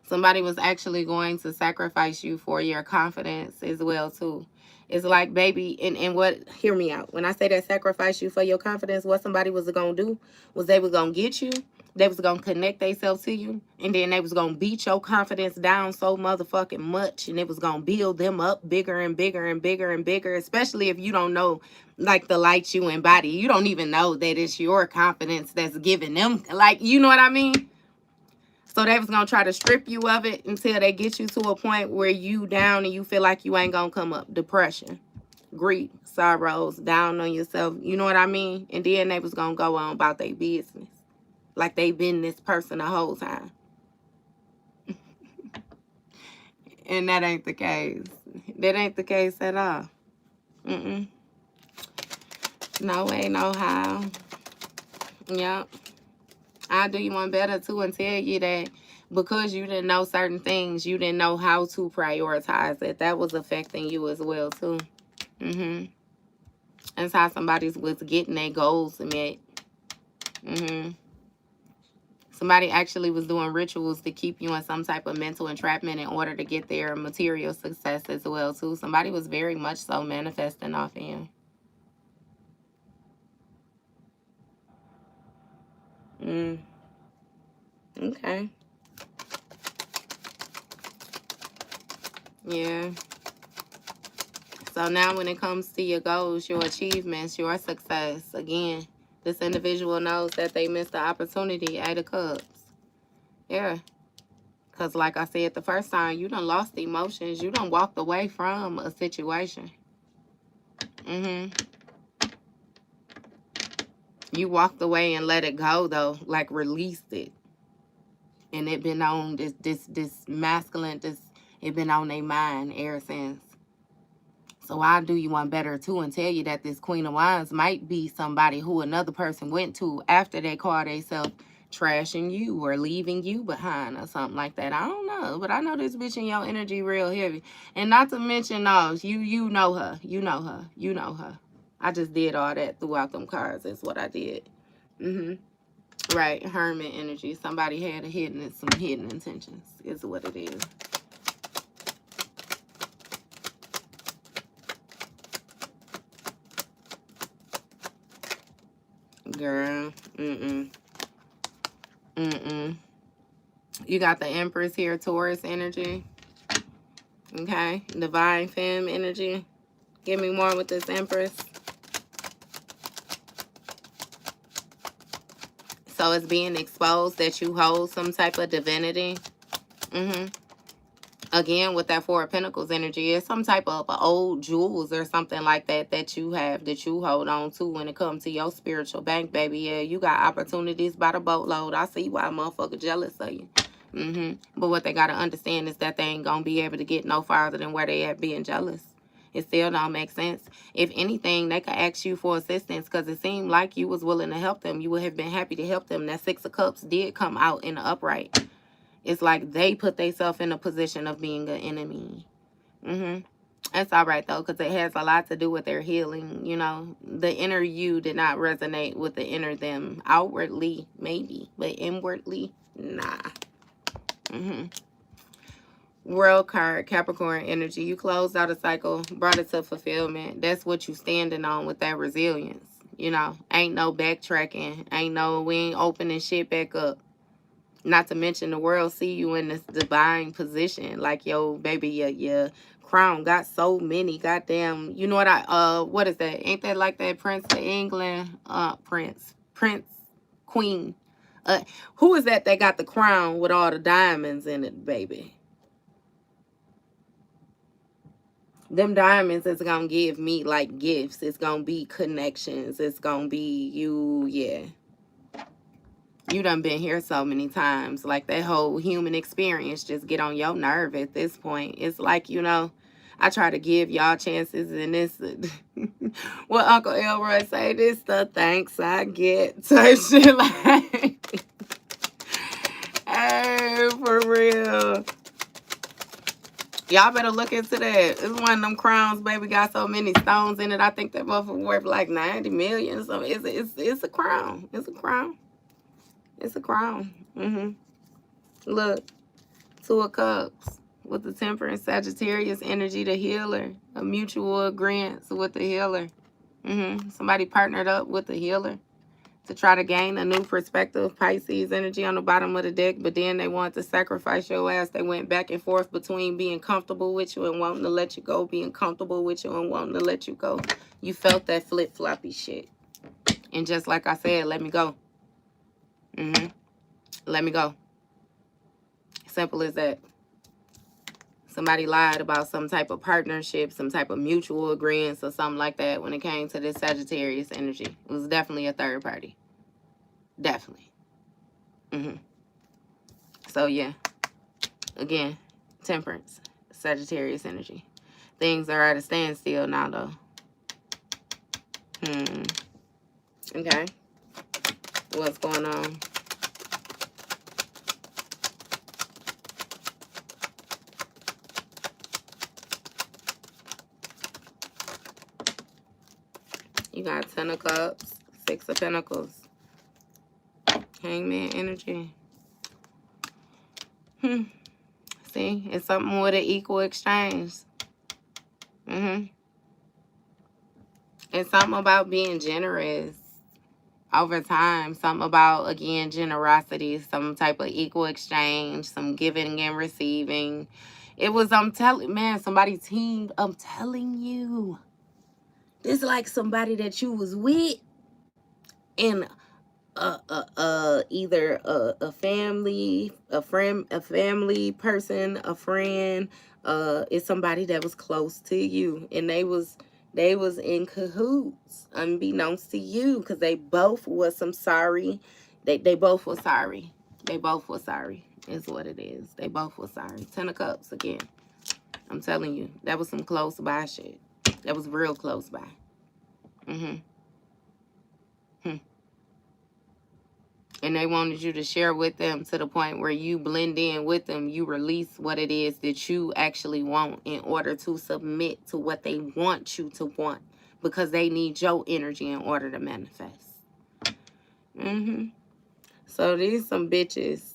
Somebody was actually going to sacrifice you for your confidence as well, too. It's like, baby, and what, hear me out. When I say that sacrifice you for your confidence, what somebody was going to do was they were going to get you. They was going to connect themselves to you. And then they was going to beat your confidence down so motherfucking much. And it was going to build them up bigger and bigger and bigger and bigger. Especially if you don't know, like, the light you embody. You don't even know that it's your confidence that's giving them. Like, you know what I mean? So they was going to try to strip you of it until they get you to a point where you down and you feel like you ain't going to come up. Depression, grief, sorrows, down on yourself. You know what I mean? And then they was going to go on about their business. Like they been this person the whole time. And that ain't the case. That ain't the case at all. No way, no how. Yep. I'll do you one better too and tell you that because you didn't know certain things, you didn't know how to prioritize it. That was affecting you as well too. That's how somebody was getting their goals met. Somebody actually was doing rituals to keep you in some type of mental entrapment in order to get their material success as well too. Somebody was very much so manifesting off of you. Okay. Yeah. So now when it comes to your goals, your achievements, your success, again, this individual knows that they missed the opportunity. 8 of Cups. Yeah. Because like I said the first time, you done lost emotions. You done walked away from a situation. You walked away and let it go, though. Like, released it. And it been on this masculine, it been on their mind ever since. So I'll do you one better, too, and tell you that this Queen of Wands might be somebody who another person went to after they called themselves trashing you or leaving you behind or something like that. I don't know, but I know this bitch in your energy real heavy. And not to mention, no, you know her. You know her. You know her. I just did all that throughout them cards. Is what I did. Right, hermit energy. Somebody had some hidden intentions. Is what it is. Girl, You got the Empress here, Taurus energy. Okay, Divine Femme energy. Give me more with this Empress. So it's being exposed that you hold some type of divinity. Again, with that Four of Pentacles energy, it's some type of old jewels or something like that that you have, that you hold on to when it comes to your spiritual bank, baby. Yeah, you got opportunities by the boatload. I see why a motherfucker jealous of you. But what they got to understand is that they ain't going to be able to get no farther than where they at being jealous. It still don't make sense. If anything, they could ask you for assistance because it seemed like you was willing to help them. You would have been happy to help them. That Six of Cups did come out in the upright. It's like they put themselves in a position of being an enemy. That's all right, though, because it has a lot to do with their healing. You know, the inner you did not resonate with the inner them. Outwardly, maybe, but inwardly, nah. World card, Capricorn energy. You closed out a cycle, brought it to fulfillment. That's what you standing on with that resilience. You know, ain't no backtracking. We ain't opening shit back up. Not to mention the world see you in this divine position. Like, yo, baby, your crown got so many goddamn, you know what what is that? Ain't that like that Prince of England? Prince, queen. Who is that got the crown with all the diamonds in it, baby? Them diamonds is gonna give me like gifts. It's gonna be connections. It's gonna be you, yeah. You done been here so many times. Like that whole human experience just get on your nerve at this point. It's like, you know, I try to give y'all chances and this what Uncle Elroy say, this the thanks I get type shit like hey, for real. Y'all better look into that. It's one of them crowns, baby, got so many stones in it. I think that motherfucker worth like 90 million. So it's a crown. It's a crown. It's a crown. Look, 2 of Cups with the Temperance, Sagittarius energy, the healer. A mutual agreement with the healer. Somebody partnered up with the healer to try to gain a new perspective. Pisces energy on the bottom of the deck, but then they wanted to sacrifice your ass. They went back and forth between being comfortable with you and wanting to let you go, being comfortable with you and wanting to let you go. You felt that flip-floppy shit. And just like I said, let me go. Let me go. Simple as that. Somebody lied about some type of partnership, some type of mutual agreements or something like that when it came to this Sagittarius energy. It was definitely a third party. Definitely. So, yeah. Again, Temperance, Sagittarius energy. Things are at a standstill now, though. Okay. What's going on? You got 10 of Cups, 6 of Pentacles, Hangman energy. See, it's something with an equal exchange. It's something about being generous over time. Something about, again, generosity, some type of equal exchange, some giving and receiving. It was, I'm telling, man, somebody teamed, I'm telling you. It's like somebody that you was with and either a family, a friend, a family person, a friend, it's somebody that was close to you, and they was in cahoots unbeknownst to you, because they both was sorry. They both were sorry. They both were sorry is what it is. They both were sorry. 10 of Cups again. I'm telling you, that was some close by shit. That was real close by. And they wanted you to share with them to the point where you blend in with them. You release what it is that you actually want in order to submit to what they want you to want, because they need your energy in order to manifest. So these some bitches,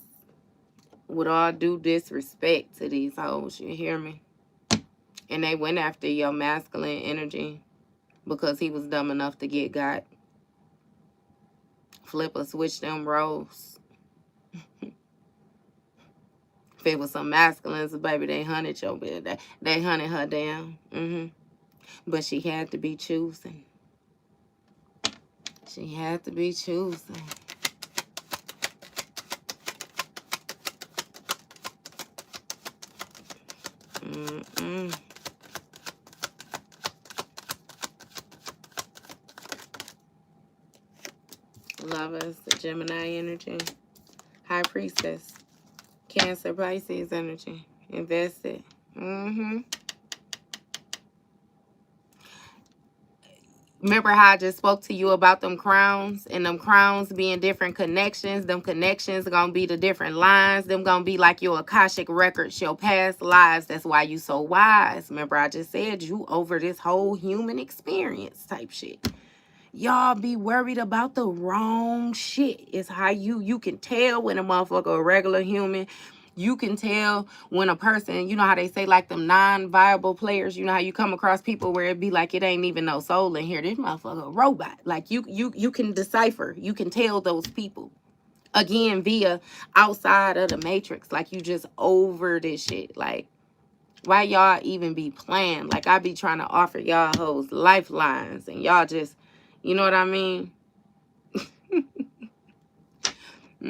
with all due disrespect to these hoes, you hear me? And they went after your masculine energy because he was dumb enough to get got. Flip or switch them roles. If it was some masculines, baby, they hunted your bitch. They hunted her down. But she had to be choosing. She had to be choosing. Lovers, the Gemini energy. High Priestess. Cancer, Pisces energy. Invested. Remember how I just spoke to you about them crowns, and them crowns being different connections? Them connections are going to be the different lines. Them going to be like your Akashic records, your past lives. That's why you so wise. Remember I just said you over this whole human experience type shit. Y'all be worried about the wrong shit. It's how you can tell when a motherfucker a regular human. You can tell when a person, you know how they say like them non-viable players, you know how you come across people where it be like it ain't even no soul in here. This motherfucker a robot. Like you can decipher. You can tell those people. Again, via outside of the matrix. Like you just over this shit. Like, why y'all even be playing? Like I be trying to offer y'all hoes lifelines and y'all just, you know what I mean? But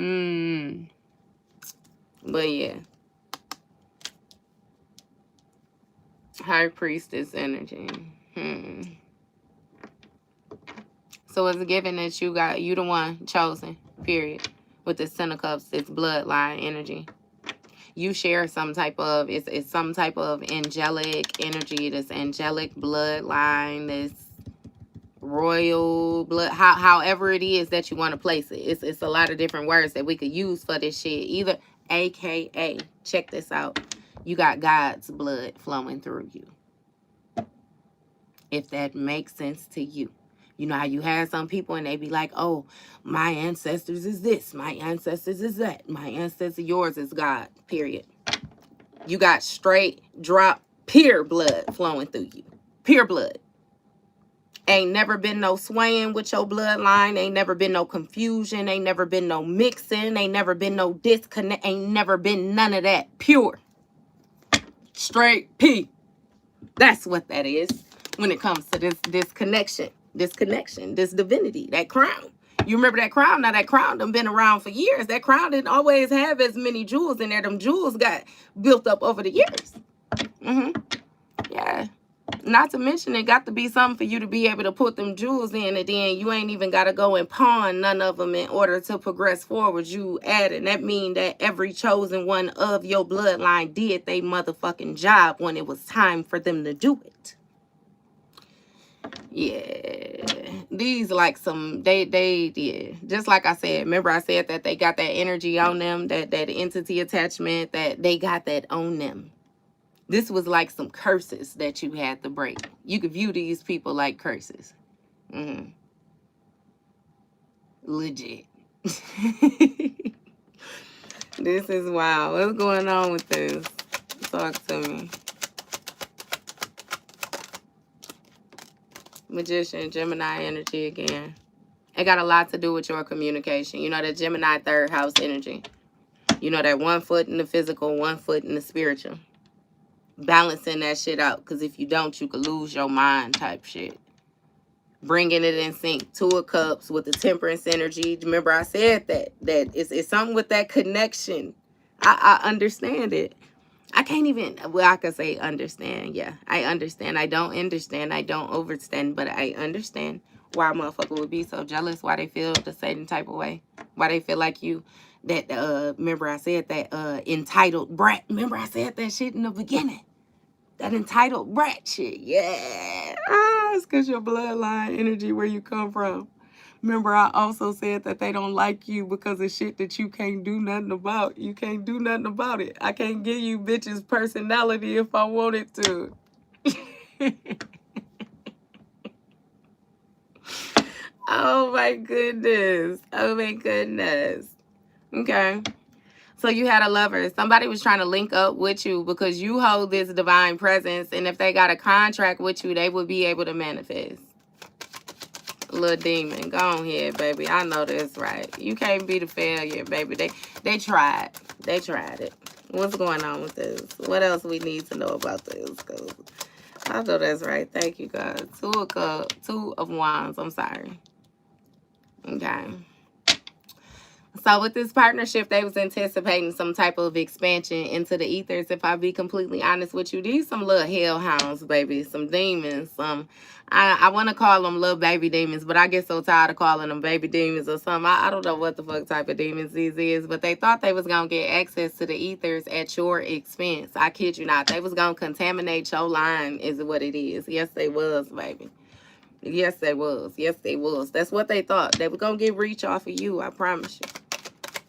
yeah. High Priestess energy. So it's given that you the one chosen, period. With the Ten of Cups, it's bloodline energy. You share some type of, it's some type of angelic energy, this angelic bloodline, this royal blood, however it is that you want to place it. It's a lot of different words that we could use for this shit. Either AKA, check this out, you got God's blood flowing through you. If that makes sense to you. You know how you have some people and they be like, oh, my ancestors is this, my ancestors is that, my ancestor, yours is God, period. You got straight drop pure blood flowing through you. Pure blood. Ain't never been no swaying with your bloodline. Ain't never been no confusion. Ain't never been no mixing. Ain't never been no disconnect. Ain't never been none of that. Pure. Straight P. That's what that is when it comes to this connection. This connection. This divinity. That crown. You remember that crown? Now that crown done been around for years. That crown didn't always have as many jewels in there. Them jewels got built up over the years. Yeah. Not to mention it got to be something for you to be able to put them jewels in, and then you ain't even got to go and pawn none of them in order to progress forward. You add, and that mean that every chosen one of your bloodline did they motherfucking job when it was time for them to do it. Yeah, these like some they yeah, just like I said. Remember I said that they got that energy on them, that entity attachment, that they got that on them. This was like some curses that you had to break. You could view these people like curses. Legit. This is wild. What's going on with this? Talk to me. Magician, Gemini energy again. It got a lot to do with your communication. You know, that Gemini third house energy. You know, that 1 foot in the physical, 1 foot in the spiritual. Balancing that shit out. Because if you don't, you could lose your mind type shit. Bringing it in sync. 2 of Cups with the Temperance energy. Remember I said that it's something with that connection. I understand it. I can't even, well, I could say understand. Yeah, I understand. I don't understand. I don't overstand, but I understand why a motherfucker would be so jealous, why they feel the same type of way, why they feel like you, that, remember I said that, entitled brat. Remember I said that shit in the beginning. That entitled brat shit. Yeah. It's because your bloodline energy, where you come from. Remember, I also said that they don't like you because of shit that you can't do nothing about. You can't do nothing about it. I can't give you bitches personality if I wanted to. Oh my goodness. Oh my goodness. Okay. So you had a lover. Somebody was trying to link up with you because you hold this divine presence. And if they got a contract with you, they would be able to manifest. Little demon, go on here, baby. I know that's right. You can't be the failure, baby. They tried. They tried it. What's going on with this? What else we need to know about this? Because I know that's right. Thank you, God. 2 of Cups, 2 of Wands. I'm sorry. Okay. So with this partnership, they was anticipating some type of expansion into the ethers. If I be completely honest with you, these some little hellhounds, baby, some demons. I want to call them little baby demons, but I get so tired of calling them baby demons or something. I don't know what the fuck type of demons these is, but they thought they was gonna get access to the ethers at your expense. I kid you not. They was gonna contaminate your line, is what it is. Yes, they was, baby. Yes, they was. Yes, they was. That's what they thought. They were gonna get reach off of you. I promise you.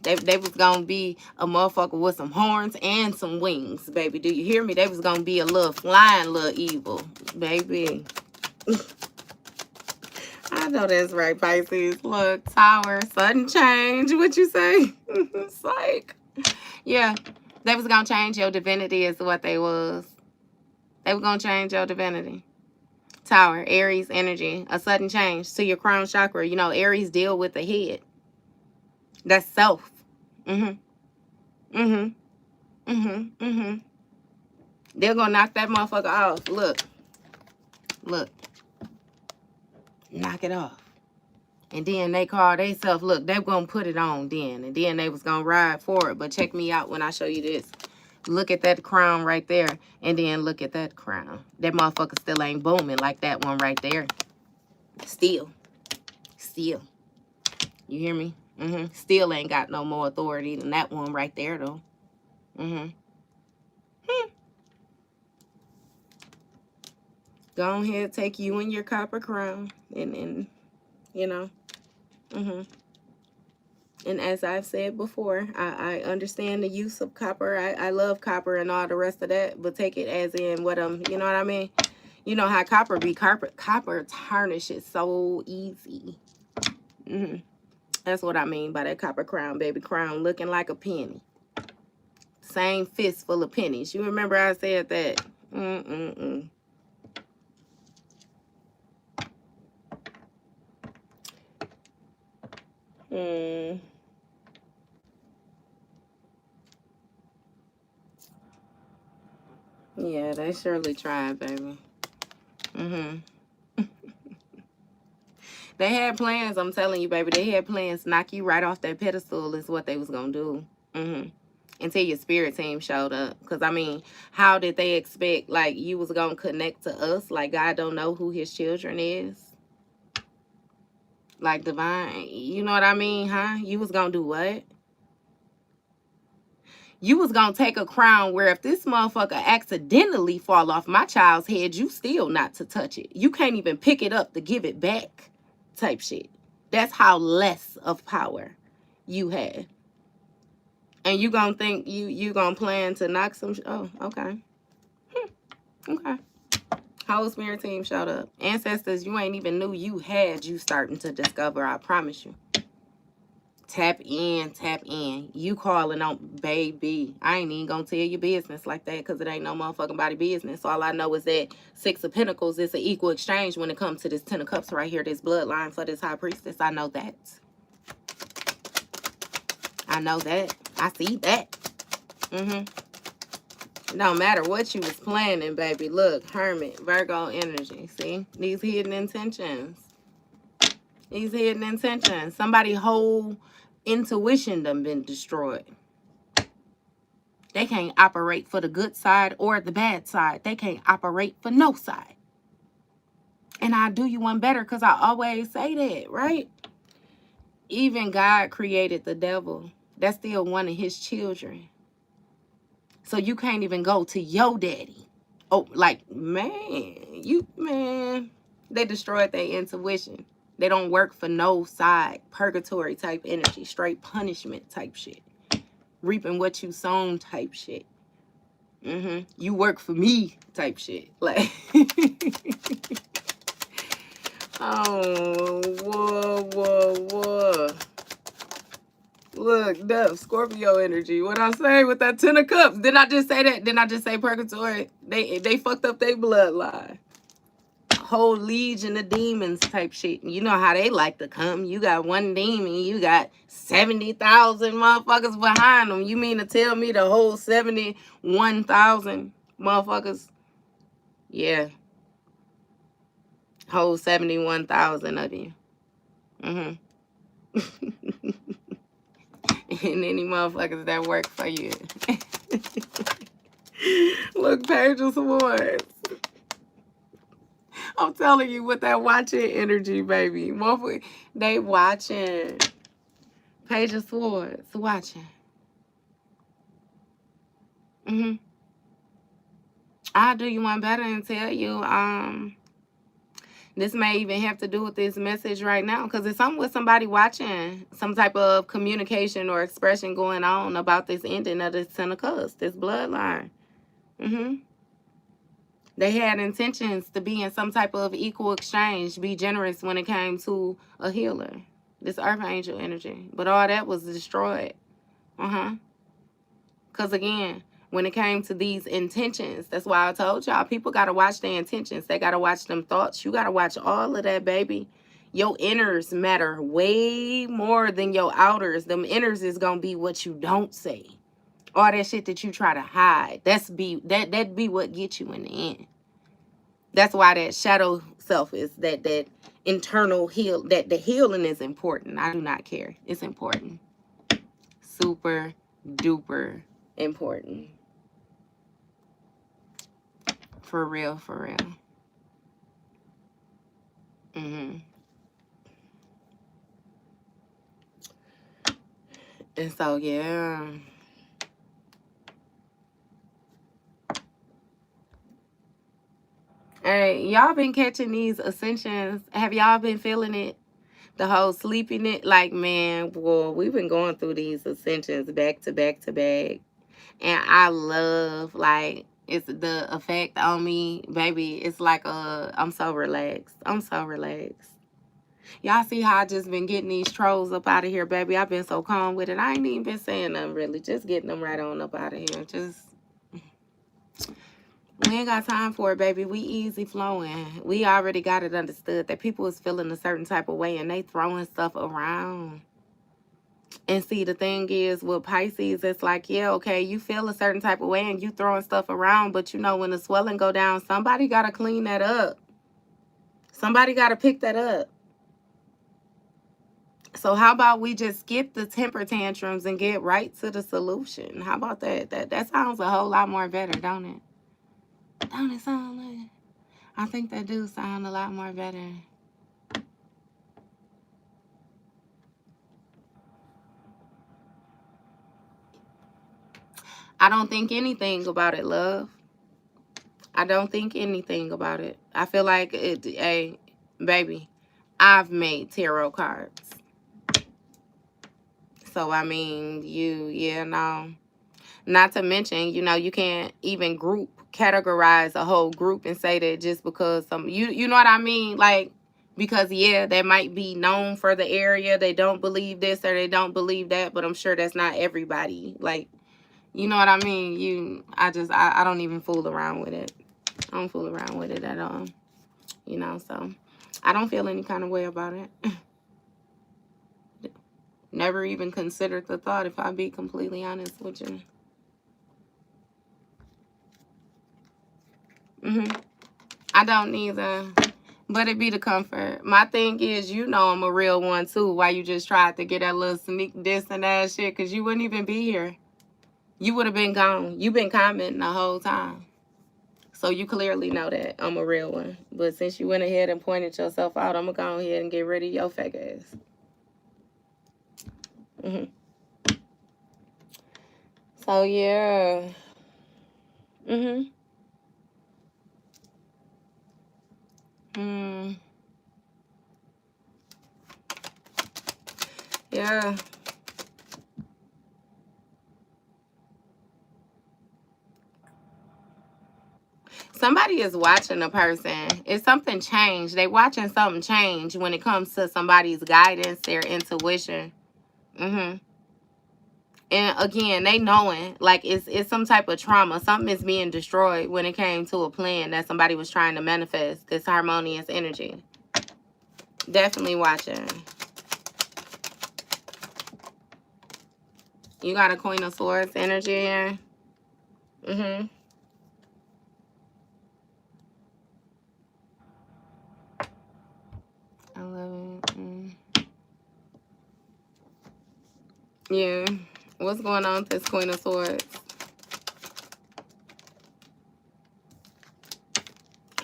They was gonna be a motherfucker with some horns and some wings, baby. Do you hear me? They was gonna be a little flying little evil, baby. I know that's right, Pisces. Look, Tower, sudden change. What you say? Psych. Yeah, they was gonna change your divinity is what they was. They were gonna change your divinity. Tower, Aries energy, a sudden change to your crown chakra. You know, Aries deal with the head. That's self. They're gonna knock that motherfucker off. Look. Knock it off. And then they call themselves, look, they going to put it on then. And then they was going to ride for it. But check me out when I show you this. Look at that crown right there. And then look at that crown. That motherfucker still ain't booming like that one right there. Still. Still. You hear me? Still ain't got no more authority than that one right there, though. Go ahead, take you and your copper crown. And you know. And as I've said before, I understand the use of copper. I love copper and all the rest of that, but take it as in what you know what I mean? You know how copper be. Copper tarnishes so easy. That's what I mean by that copper crown, baby. Crown looking like a penny. Same fist full of pennies. You remember I said that? Yeah, they surely tried, baby. They had plans, I'm telling you, baby. They had plans to knock you right off that pedestal is what they was going to do. Until your spirit team showed up. Because, I mean, how did they expect, like, you was going to connect to us? Like, God don't know who his children is? Like, divine, you know what I mean, huh? You was going to do what? You was going to take a crown where if this motherfucker accidentally fall off my child's head, you still not to touch it. You can't even pick it up to give it back type shit. That's how less of power you had. And you going to think you going to plan to knock some... Oh, okay. Okay. Whole spirit team showed up. Ancestors, you ain't even knew you had you starting to discover, I promise you. Tap in, tap in. You calling on, baby. I ain't even gonna tell your business like that because it ain't no motherfucking body business. All I know is that Six of Pentacles is an equal exchange when it comes to this Ten of Cups right here, this bloodline for this High Priestess. I know that. I know that. I see that. No matter what you was planning, baby. Look, Hermit, Virgo energy. See? These hidden intentions. These hidden intentions. Somebody whole intuition done been destroyed. They can't operate for the good side or the bad side. They can't operate for no side. And I do you one better because I always say that, right? Even God created the devil. That's still one of his children. So you can't even go to your daddy. Oh, like, man, they destroyed their intuition. They don't work for no side. Purgatory type energy. Straight punishment type shit. Reaping what you sown type shit. You work for me type shit. Like, oh, whoa. Look, Dove, Scorpio energy. What I say with that Ten of Cups? Didn't I just say that? Didn't I just say purgatory? They fucked up their bloodline. Whole legion of demons type shit. You know how they like to come. You got one demon. You got 70,000 motherfuckers behind them. You mean to tell me the whole 71,000 motherfuckers? Yeah. Whole 71,000 of you. And any motherfuckers that work for you. Look, Page of Swords. I'm telling you, with that watching energy, baby. They watching. Page of Swords, watching. I'll do you one better and tell you, this may even have to do with this message right now because it's something with somebody watching, some type of communication or expression going on about this ending of this Ten of Cups, this bloodline. They had intentions to be in some type of equal exchange, be generous when it came to a healer, this Earth Angel energy. But all that was destroyed. Because again, when it came to these intentions, that's why I told y'all, people got to watch their intentions. They got to watch them thoughts. You got to watch all of that, baby. Your inners matter way more than your outers. Them inners is going to be what you don't say. All that shit that you try to hide. That'd be what gets you in the end. That's why that shadow self is that internal heal, that the healing is important. I do not care. It's important. Super duper important. For real, for real. And so, yeah. Hey, y'all been catching these ascensions? Have y'all been feeling it? The whole sleepiness? Like, man, boy, we've been going through these ascensions back to back to back. And I love, like, it's the effect on me, baby. It's like I'm so relaxed. I'm so relaxed. Y'all see how I just been getting these trolls up out of here, baby. I've been so calm with it. I ain't even been saying nothing really. Just getting them right on up out of here. Just, we ain't got time for it, baby. We easy flowing. We already got it understood that people is feeling a certain type of way and they throwing stuff around. And see, the thing is with Pisces, it's like, yeah, okay, you feel a certain type of way and you throwing stuff around, but you know, when the swelling go down, somebody got to clean that up. Somebody got to pick that up. So how about we just skip the temper tantrums and get right to the solution? How about that? That sounds a whole lot more better, don't it? Don't it sound like? I think that do sound a lot more better. I don't think anything about it, love. I don't think anything about it. I feel like it, hey, baby, I've made tarot cards. So, I mean, yeah, no. Not to mention, you know, you can't even categorize a whole group and say that just because you know what I mean? Like, because, yeah, they might be known for the area. They don't believe this or they don't believe that, but I'm sure that's not everybody. Like, you know what I mean? I don't even fool around with it. I don't fool around with it at all. You know, so I don't feel any kind of way about it. Never even considered the thought, if I be completely honest with you. I don't neither. But it be the comfort. My thing is, you know I'm a real one too. Why you just tried to get that little sneak this and that shit? Because you wouldn't even be here. You would have been gone. You been commenting the whole time. So you clearly know that I'm a real one. But since you went ahead and pointed yourself out, I'm going to go ahead and get rid of your fake ass. So, yeah. Yeah. Somebody is watching a person. It's something changed. They watching something change when it comes to somebody's guidance, their intuition. And again, they knowing like it's some type of trauma. Something is being destroyed when it came to a plan that somebody was trying to manifest. This harmonious energy. Definitely watching. You got a Queen of Swords energy here. 11. Yeah. What's going on with this Queen of Swords?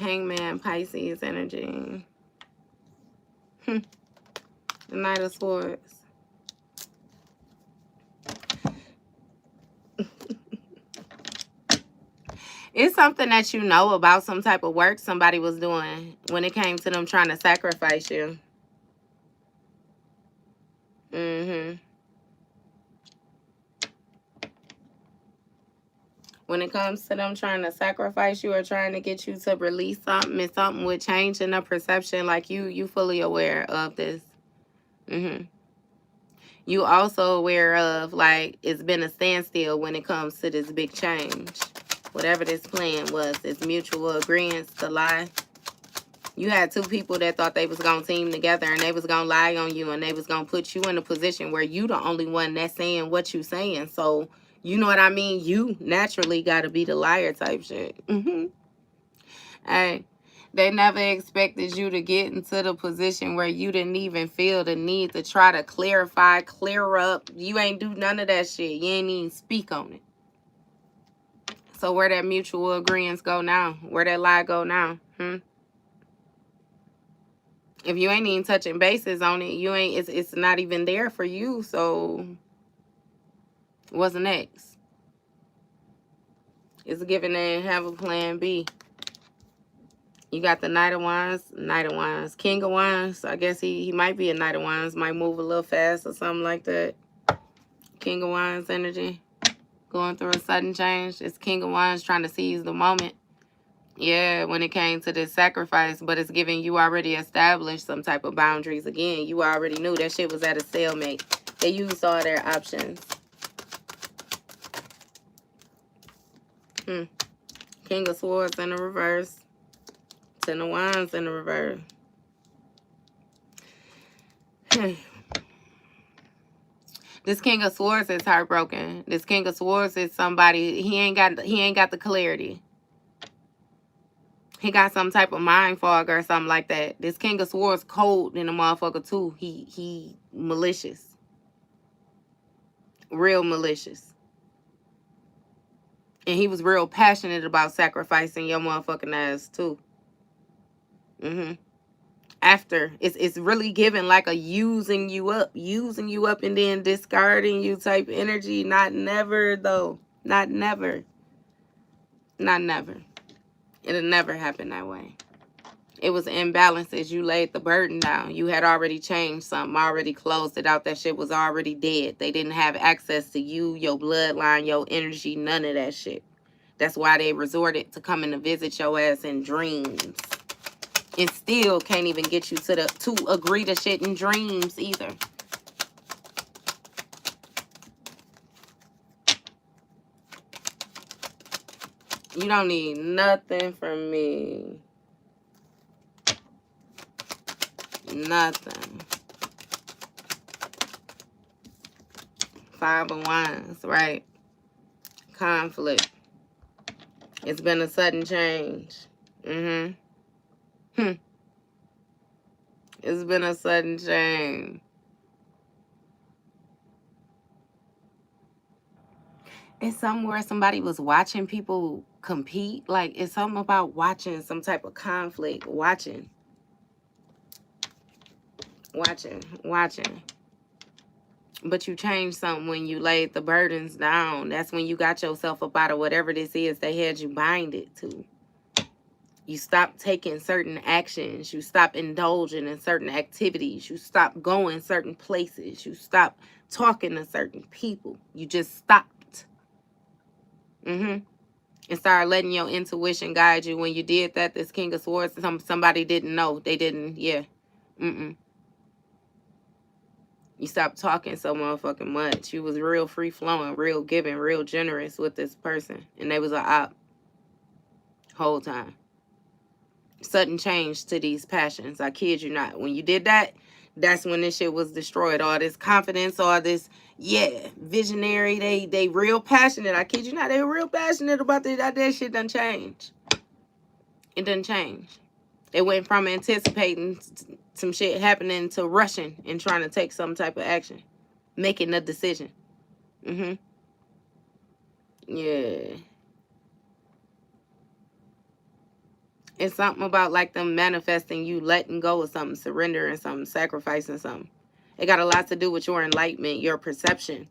Hangman, Pisces energy. The Knight of Swords. It's something that you know about, some type of work somebody was doing when it came to them trying to sacrifice you. When it comes to them trying to sacrifice you or trying to get you to release something, and something with change in the perception, like you fully aware of this. You also aware of, like, it's been a standstill when it comes to this big change. Whatever this plan was, it's mutual agreement to lie. You had two people that thought they was going to team together and they was going to lie on you and they was going to put you in a position where you the only one that's saying what you saying. So, you know what I mean? You naturally got to be the liar type shit. Hey, They never expected you to get into the position where you didn't even feel the need to try to clarify, clear up. You ain't do none of that shit. You ain't even speak on it. So where that mutual agreements go now? Where that lie go now? If you ain't even touching bases on it, you ain't. It's not even there for you. So what's next? It's given to have a plan B. You got the Knight of Wands, King of Wands. I guess he might be a Knight of Wands. Might move a little fast or something like that. King of Wands energy. Going through a sudden change. It's King of Wands trying to seize the moment. Yeah, when it came to this sacrifice, but it's giving you already established some type of boundaries. Again, you already knew that shit was at a stalemate. They used all their options. King of Swords in the reverse. Ten of Wands in the reverse. This King of Swords is heartbroken. This King of Swords is somebody, he ain't got the clarity. He got some type of mind fog or something like that. This King of Swords cold in the motherfucker too. He malicious. Real malicious. And he was real passionate about sacrificing your motherfucking ass too. After it's really giving like a using you up and then discarding you type energy. Not never though. Not never. It'll never happen that way. It was imbalances. You laid the burden down. You had already changed something, already closed it out. That shit was already dead. They didn't have access to you, your bloodline, your energy, none of that shit. That's why they resorted to coming to visit your ass in dreams. And still can't even get you to agree to shit in dreams either. You don't need nothing from me. Nothing. Five of Wands, right? Conflict. It's been a sudden change. It's been a sudden change. It's something where somebody was watching people compete. Like, it's something about watching some type of conflict. Watching. But you changed something when you laid the burdens down. That's when you got yourself up out of whatever this is they had you binded to. You stop taking certain actions. You stop indulging in certain activities. You stop going certain places. You stop talking to certain people. You just stopped. And start letting your intuition guide you. When you did that, this King of Swords, somebody didn't know. They didn't, yeah. You stopped talking so motherfucking much. You was real free-flowing, real giving, real generous with this person. And they was a op. Whole time. Sudden change to these passions. I kid you not. When you did that, that's when this shit was destroyed. All this confidence, all this, yeah, visionary. They real passionate. I kid you not. They real passionate about that shit done change. It done change. They went from anticipating some shit happening to rushing and trying to take some type of action. Making a decision. Yeah. It's something about like them manifesting, you letting go of something, surrendering something, sacrificing something. It got a lot to do with your enlightenment, your perception.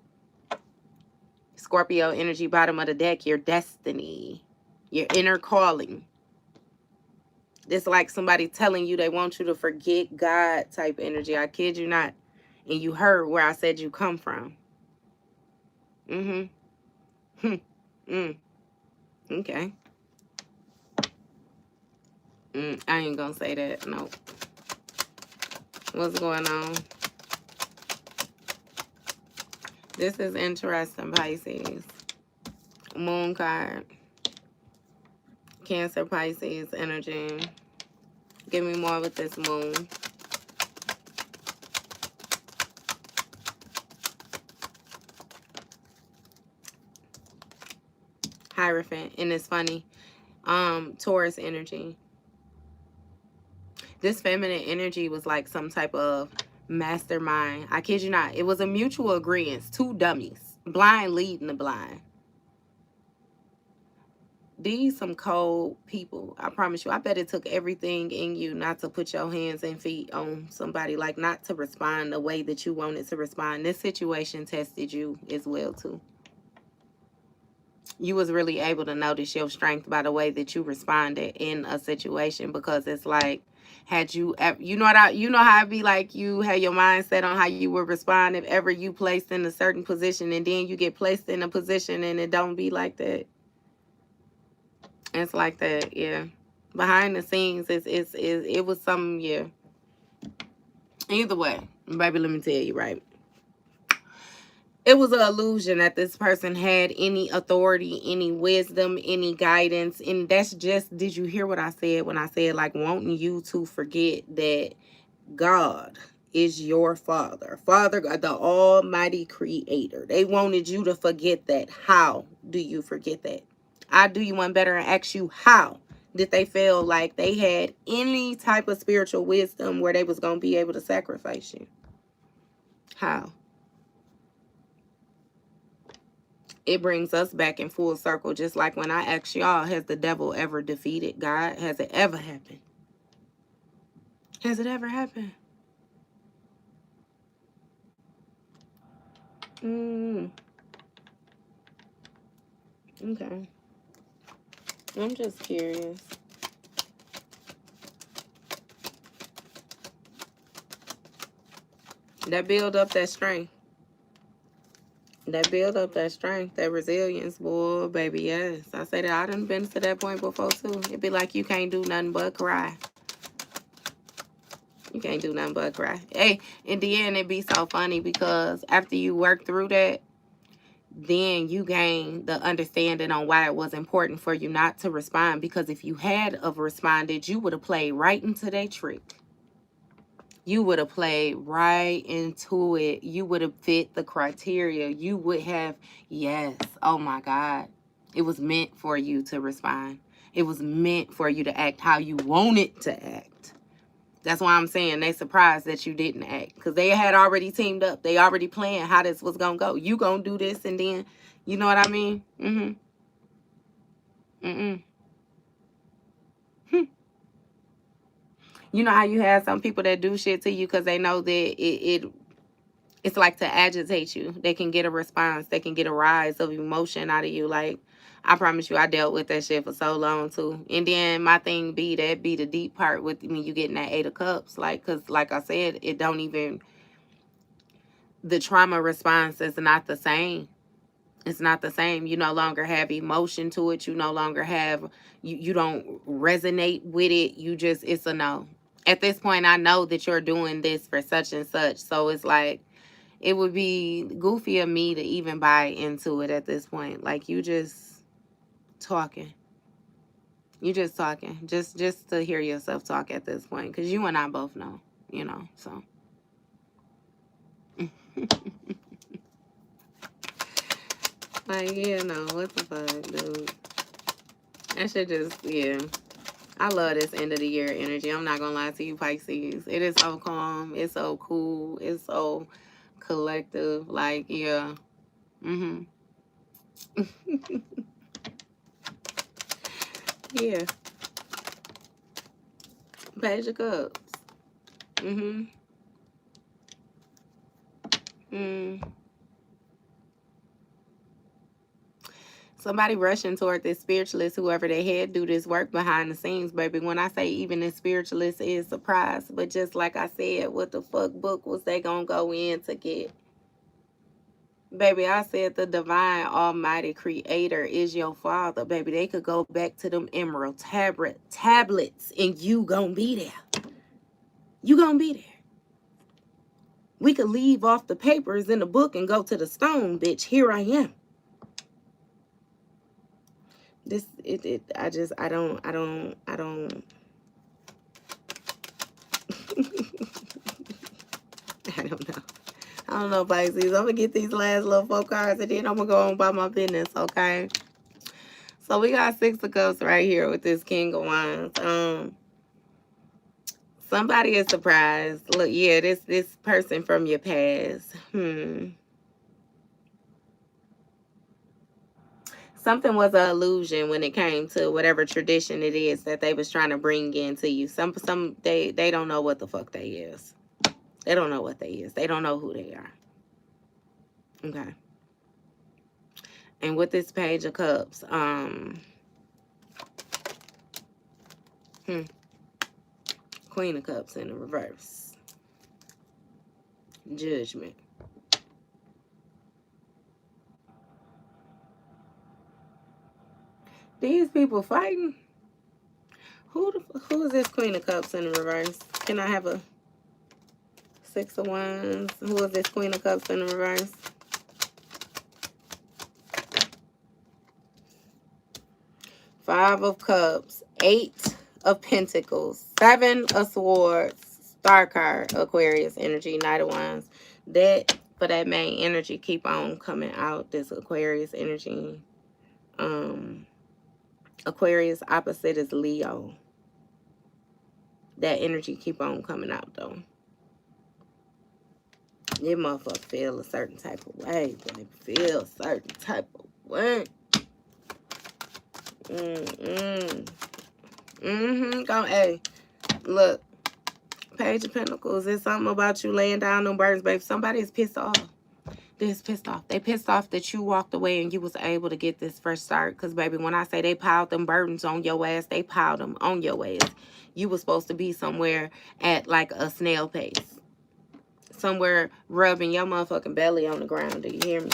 Scorpio energy, bottom of the deck, your destiny, your inner calling. It's like somebody telling you they want you to forget God type energy. I kid you not. And you heard where I said you come from. Okay. I ain't gonna say that. No. What's going on? This is interesting, Pisces. Moon card. Cancer, Pisces energy. Give me more with this moon. Hierophant. And it's funny. Taurus energy. This feminine energy was like some type of mastermind. I kid you not. It was a mutual agreement. Two dummies. Blind leading the blind. These some cold people. I promise you. I bet it took everything in you not to put your hands and feet on somebody. Like, not to respond the way that you wanted to respond. This situation tested you as well, too. You was really able to notice your strength by the way that you responded in a situation, because it's like, had you ever, you know how it be like, you had your mindset on how you would respond if ever you placed in a certain position, and then you get placed in a position and it don't be like that. It's like that, yeah. Behind the scenes, it was something, yeah. Either way, baby, let me tell you, right? It was an illusion that this person had any authority, any wisdom, any guidance. And that's just, did you hear what I said when I said, like, wanting you to forget that God is your father. Father God, the almighty creator. They wanted you to forget that. How do you forget that? I do you one better and ask you, how did they feel like they had any type of spiritual wisdom where they was going to be able to sacrifice you? How? It brings us back in full circle, just like when I asked y'all, has the devil ever defeated God? Has it ever happened? Has it ever happened? Okay. I'm just curious. That build up that strength. That build up that strength, that resilience, boy, baby, yes. I say that I done been to that point before, too. It'd be like you can't do nothing but cry. You can't do nothing but cry. Hey, in the end, it'd be so funny because after you work through that, then you gain the understanding on why it was important for you not to respond. Because if you had of responded, you would have played right into that trick. You would have played right into it. You would have fit the criteria. You would have, yes, oh my God. It was meant for you to respond. It was meant for you to act how you wanted to act. That's why I'm saying they surprised that you didn't act. Because they had already teamed up. They already planned how this was going to go. You going to do this and then, you know what I mean? You know how you have some people that do shit to you because they know that it's like to agitate you. They can get a response. They can get a rise of emotion out of you. Like, I promise you, I dealt with that shit for so long, too. And then my thing be, that be the deep part with when you getting that 8 of Cups. Like, because like I said, it don't even, the trauma response is not the same. It's not the same. You no longer have emotion to it. You no longer have, you don't resonate with it. You just, it's a no. At this point, I know that you're doing this for such and such. So it's like, it would be goofy of me to even buy into it at this point. Like, you just talking. You just talking. Just to hear yourself talk at this point. Because you and I both know, you know, so. Like, yeah, no, what the fuck, dude? That shit just, yeah. I love this end of the year energy. I'm not gonna lie to you, Pisces. It is so calm. It's so cool. It's so collective. Like, yeah. Yeah. Page of Cups. Somebody rushing toward this spiritualist, whoever they had, do this work behind the scenes, baby. When I say even this spiritualist is surprised, but just like I said, what the fuck book was they gonna go in to get? Baby, I said the divine almighty creator is your father, baby. They could go back to them emerald tablets and you gonna be there. You gonna be there. We could leave off the papers in the book and go to the stone, bitch. Here I am. I don't I don't know. I don't know, Pisces. I'm gonna get these last little 4 cards and then I'm gonna go on by my business, okay? So we got 6 of Cups right here with this King of Wands. Somebody is surprised. Look, yeah, this person from your past. Something was an illusion when it came to whatever tradition it is that they was trying to bring into you. Some they don't know what the fuck they is. They don't know what they is. They don't know who they are. Okay. And with this Page of Cups, Queen of Cups in the reverse. Judgment. These people fighting. Who is this Queen of Cups in the reverse? Can I have a Six of Wands? Who is this Queen of Cups in the reverse? Five of Cups, Eight of Pentacles, Seven of Swords, Star card, Aquarius energy, Knight of Wands. That for that main energy keep on coming out. This Aquarius energy. Aquarius opposite is Leo. That energy keep on coming out though. Your motherfucker feel a certain type of way, baby. Feel a certain type of way. Go, hey, look. Page of Pentacles. It's something about you laying down them burdens, baby. Somebody is pissed off. They're pissed off. They pissed off that you walked away and you was able to get this fresh start. Because, baby, when I say they piled them burdens on your ass, they piled them on your ass. You was supposed to be somewhere at, like, a snail pace. Somewhere rubbing your motherfucking belly on the ground. Do you hear me?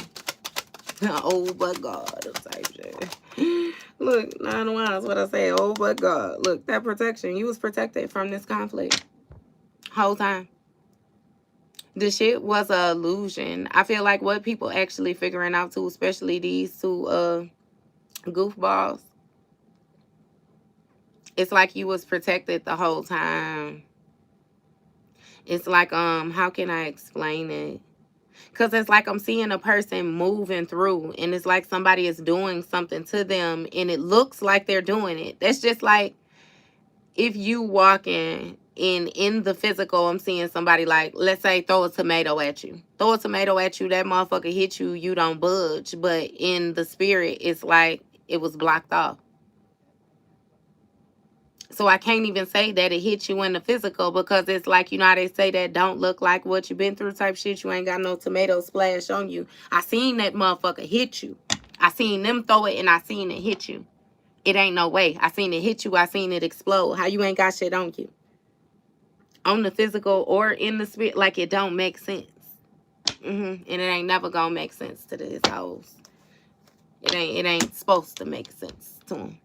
Oh, but God. Type shit. Look, 9 of Wands. What I say? Oh, but God. Look, that protection. You was protected from this conflict. Whole time. The shit was a illusion. I feel like what people actually figuring out too, especially these two goofballs, it's like you was protected the whole time. It's like, how can I explain it? Because it's like I'm seeing a person moving through and it's like somebody is doing something to them and it looks like they're doing it. That's just like if you walking in the physical, I'm seeing somebody like, let's say, throw a tomato at you. Throw a tomato at you, that motherfucker hit you, you don't budge. But in the spirit, it's like it was blocked off. So I can't even say that it hit you in the physical because it's like, you know how they say that don't look like what you've been through type shit. You ain't got no tomato splash on you. I seen that motherfucker hit you. I seen them throw it and I seen it hit you. It ain't no way. I seen it hit you. I seen it explode. How you ain't got shit on you? On the physical or in the spirit, like it don't make sense. And it ain't never gonna make sense to these hoes. It ain't supposed to make sense to them.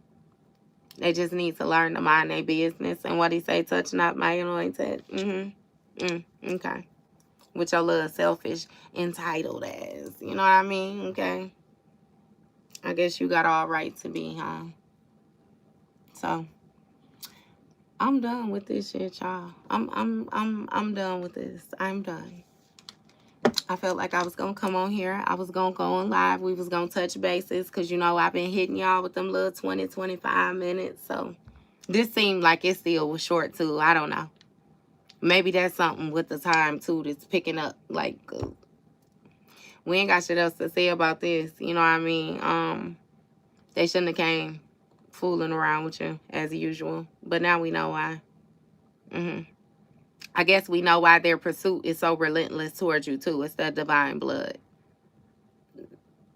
They just need to learn to mind their business. And what he say, touch not my anointed. Okay. With your little selfish, entitled ass. You know what I mean? Okay. I guess you got all right to be, huh? So I'm done with this shit, y'all. I'm done with this. I'm done. I felt like I was gonna come on here. I was gonna go on live. We was gonna touch bases because you know I've been hitting y'all with them little 20-25 minutes. So this seemed like it still was short too. I don't know. Maybe that's something with the time too that's picking up. Like we ain't got shit else to say about this. You know what I mean? They shouldn't have came fooling around with you as usual. But now we know why. I guess we know why their pursuit is so relentless towards you too. It's that divine blood.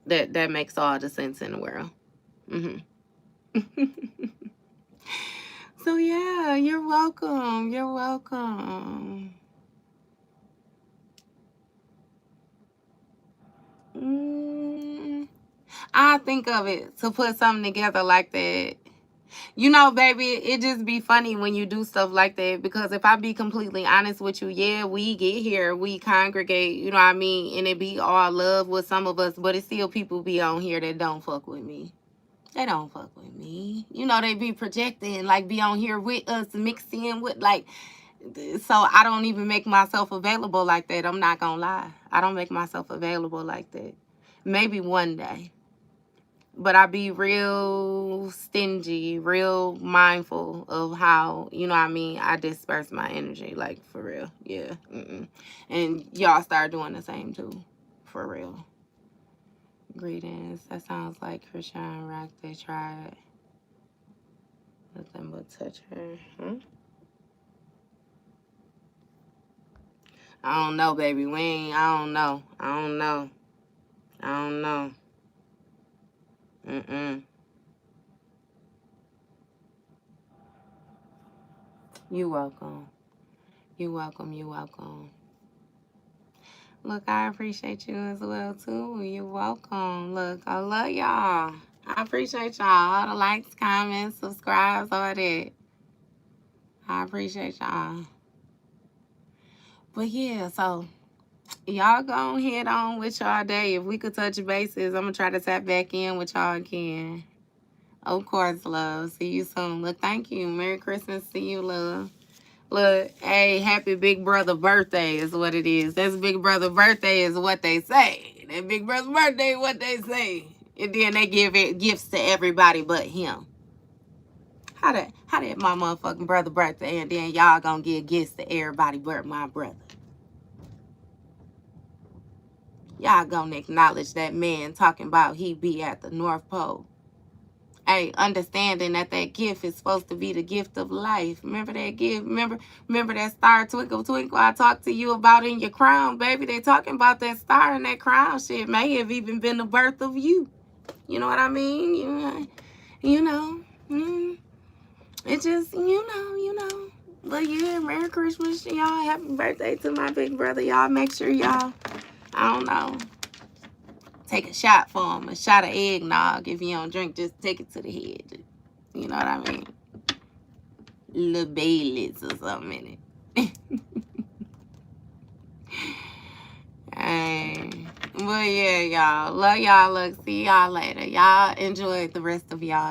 That makes all the sense in the world. So yeah, you're welcome. You're welcome. I think of it to put something together like that. You know, baby, it just be funny when you do stuff like that because if I be completely honest with you, yeah, we get here, we congregate, you know what I mean, and it be all love with some of us, but it's still people be on here that don't fuck with me. They don't fuck with me. You know, they be projecting, like be on here with us, mixed in with, like, so I don't even make myself available like that. I'm not gonna lie. I don't make myself available like that. Maybe one day. But I be real stingy, real mindful of how, you know what I mean, I disperse my energy, like, for real. Yeah. And y'all start doing the same, too. For real. Greetings. That sounds like Christian Rock. They tried nothing but touch her. I don't know, baby. I don't know. I don't know. I don't know. You welcome. You welcome. You welcome. Look, I appreciate you as well, too. You're welcome. Look, I love y'all. I appreciate y'all. All the likes, comments, subscribes, all that. I appreciate y'all. But yeah, so y'all go head on with y'all day. If we could touch bases, I'm going to try to tap back in with y'all again. Of course, love. See you soon. Look, thank you. Merry Christmas. See you, love. Look, hey, happy big brother birthday is what it is. That's big brother birthday is what they say. That big brother birthday is what they say. And then they give it gifts to everybody but him. How that my motherfucking brother birthday and then y'all gonna give gifts to everybody but my brother? Y'all gonna acknowledge that man talking about he be at the North Pole. Hey, understanding that gift is supposed to be the gift of life. Remember that gift? Remember that star twinkle twinkle I talked to you about in your crown, baby? They talking about that star and that crown shit may have even been the birth of you. You know what I mean? You know. It just, you know. But yeah, Merry Christmas, y'all. Happy birthday to my big brother. Y'all make sure y'all, I don't know, take a shot for him. A shot of eggnog. If you don't drink, just take it to the head. You know what I mean? Little Baileys or something in it. Hey. But yeah, y'all. Love y'all. Look, see y'all later. Y'all enjoy the rest of y'all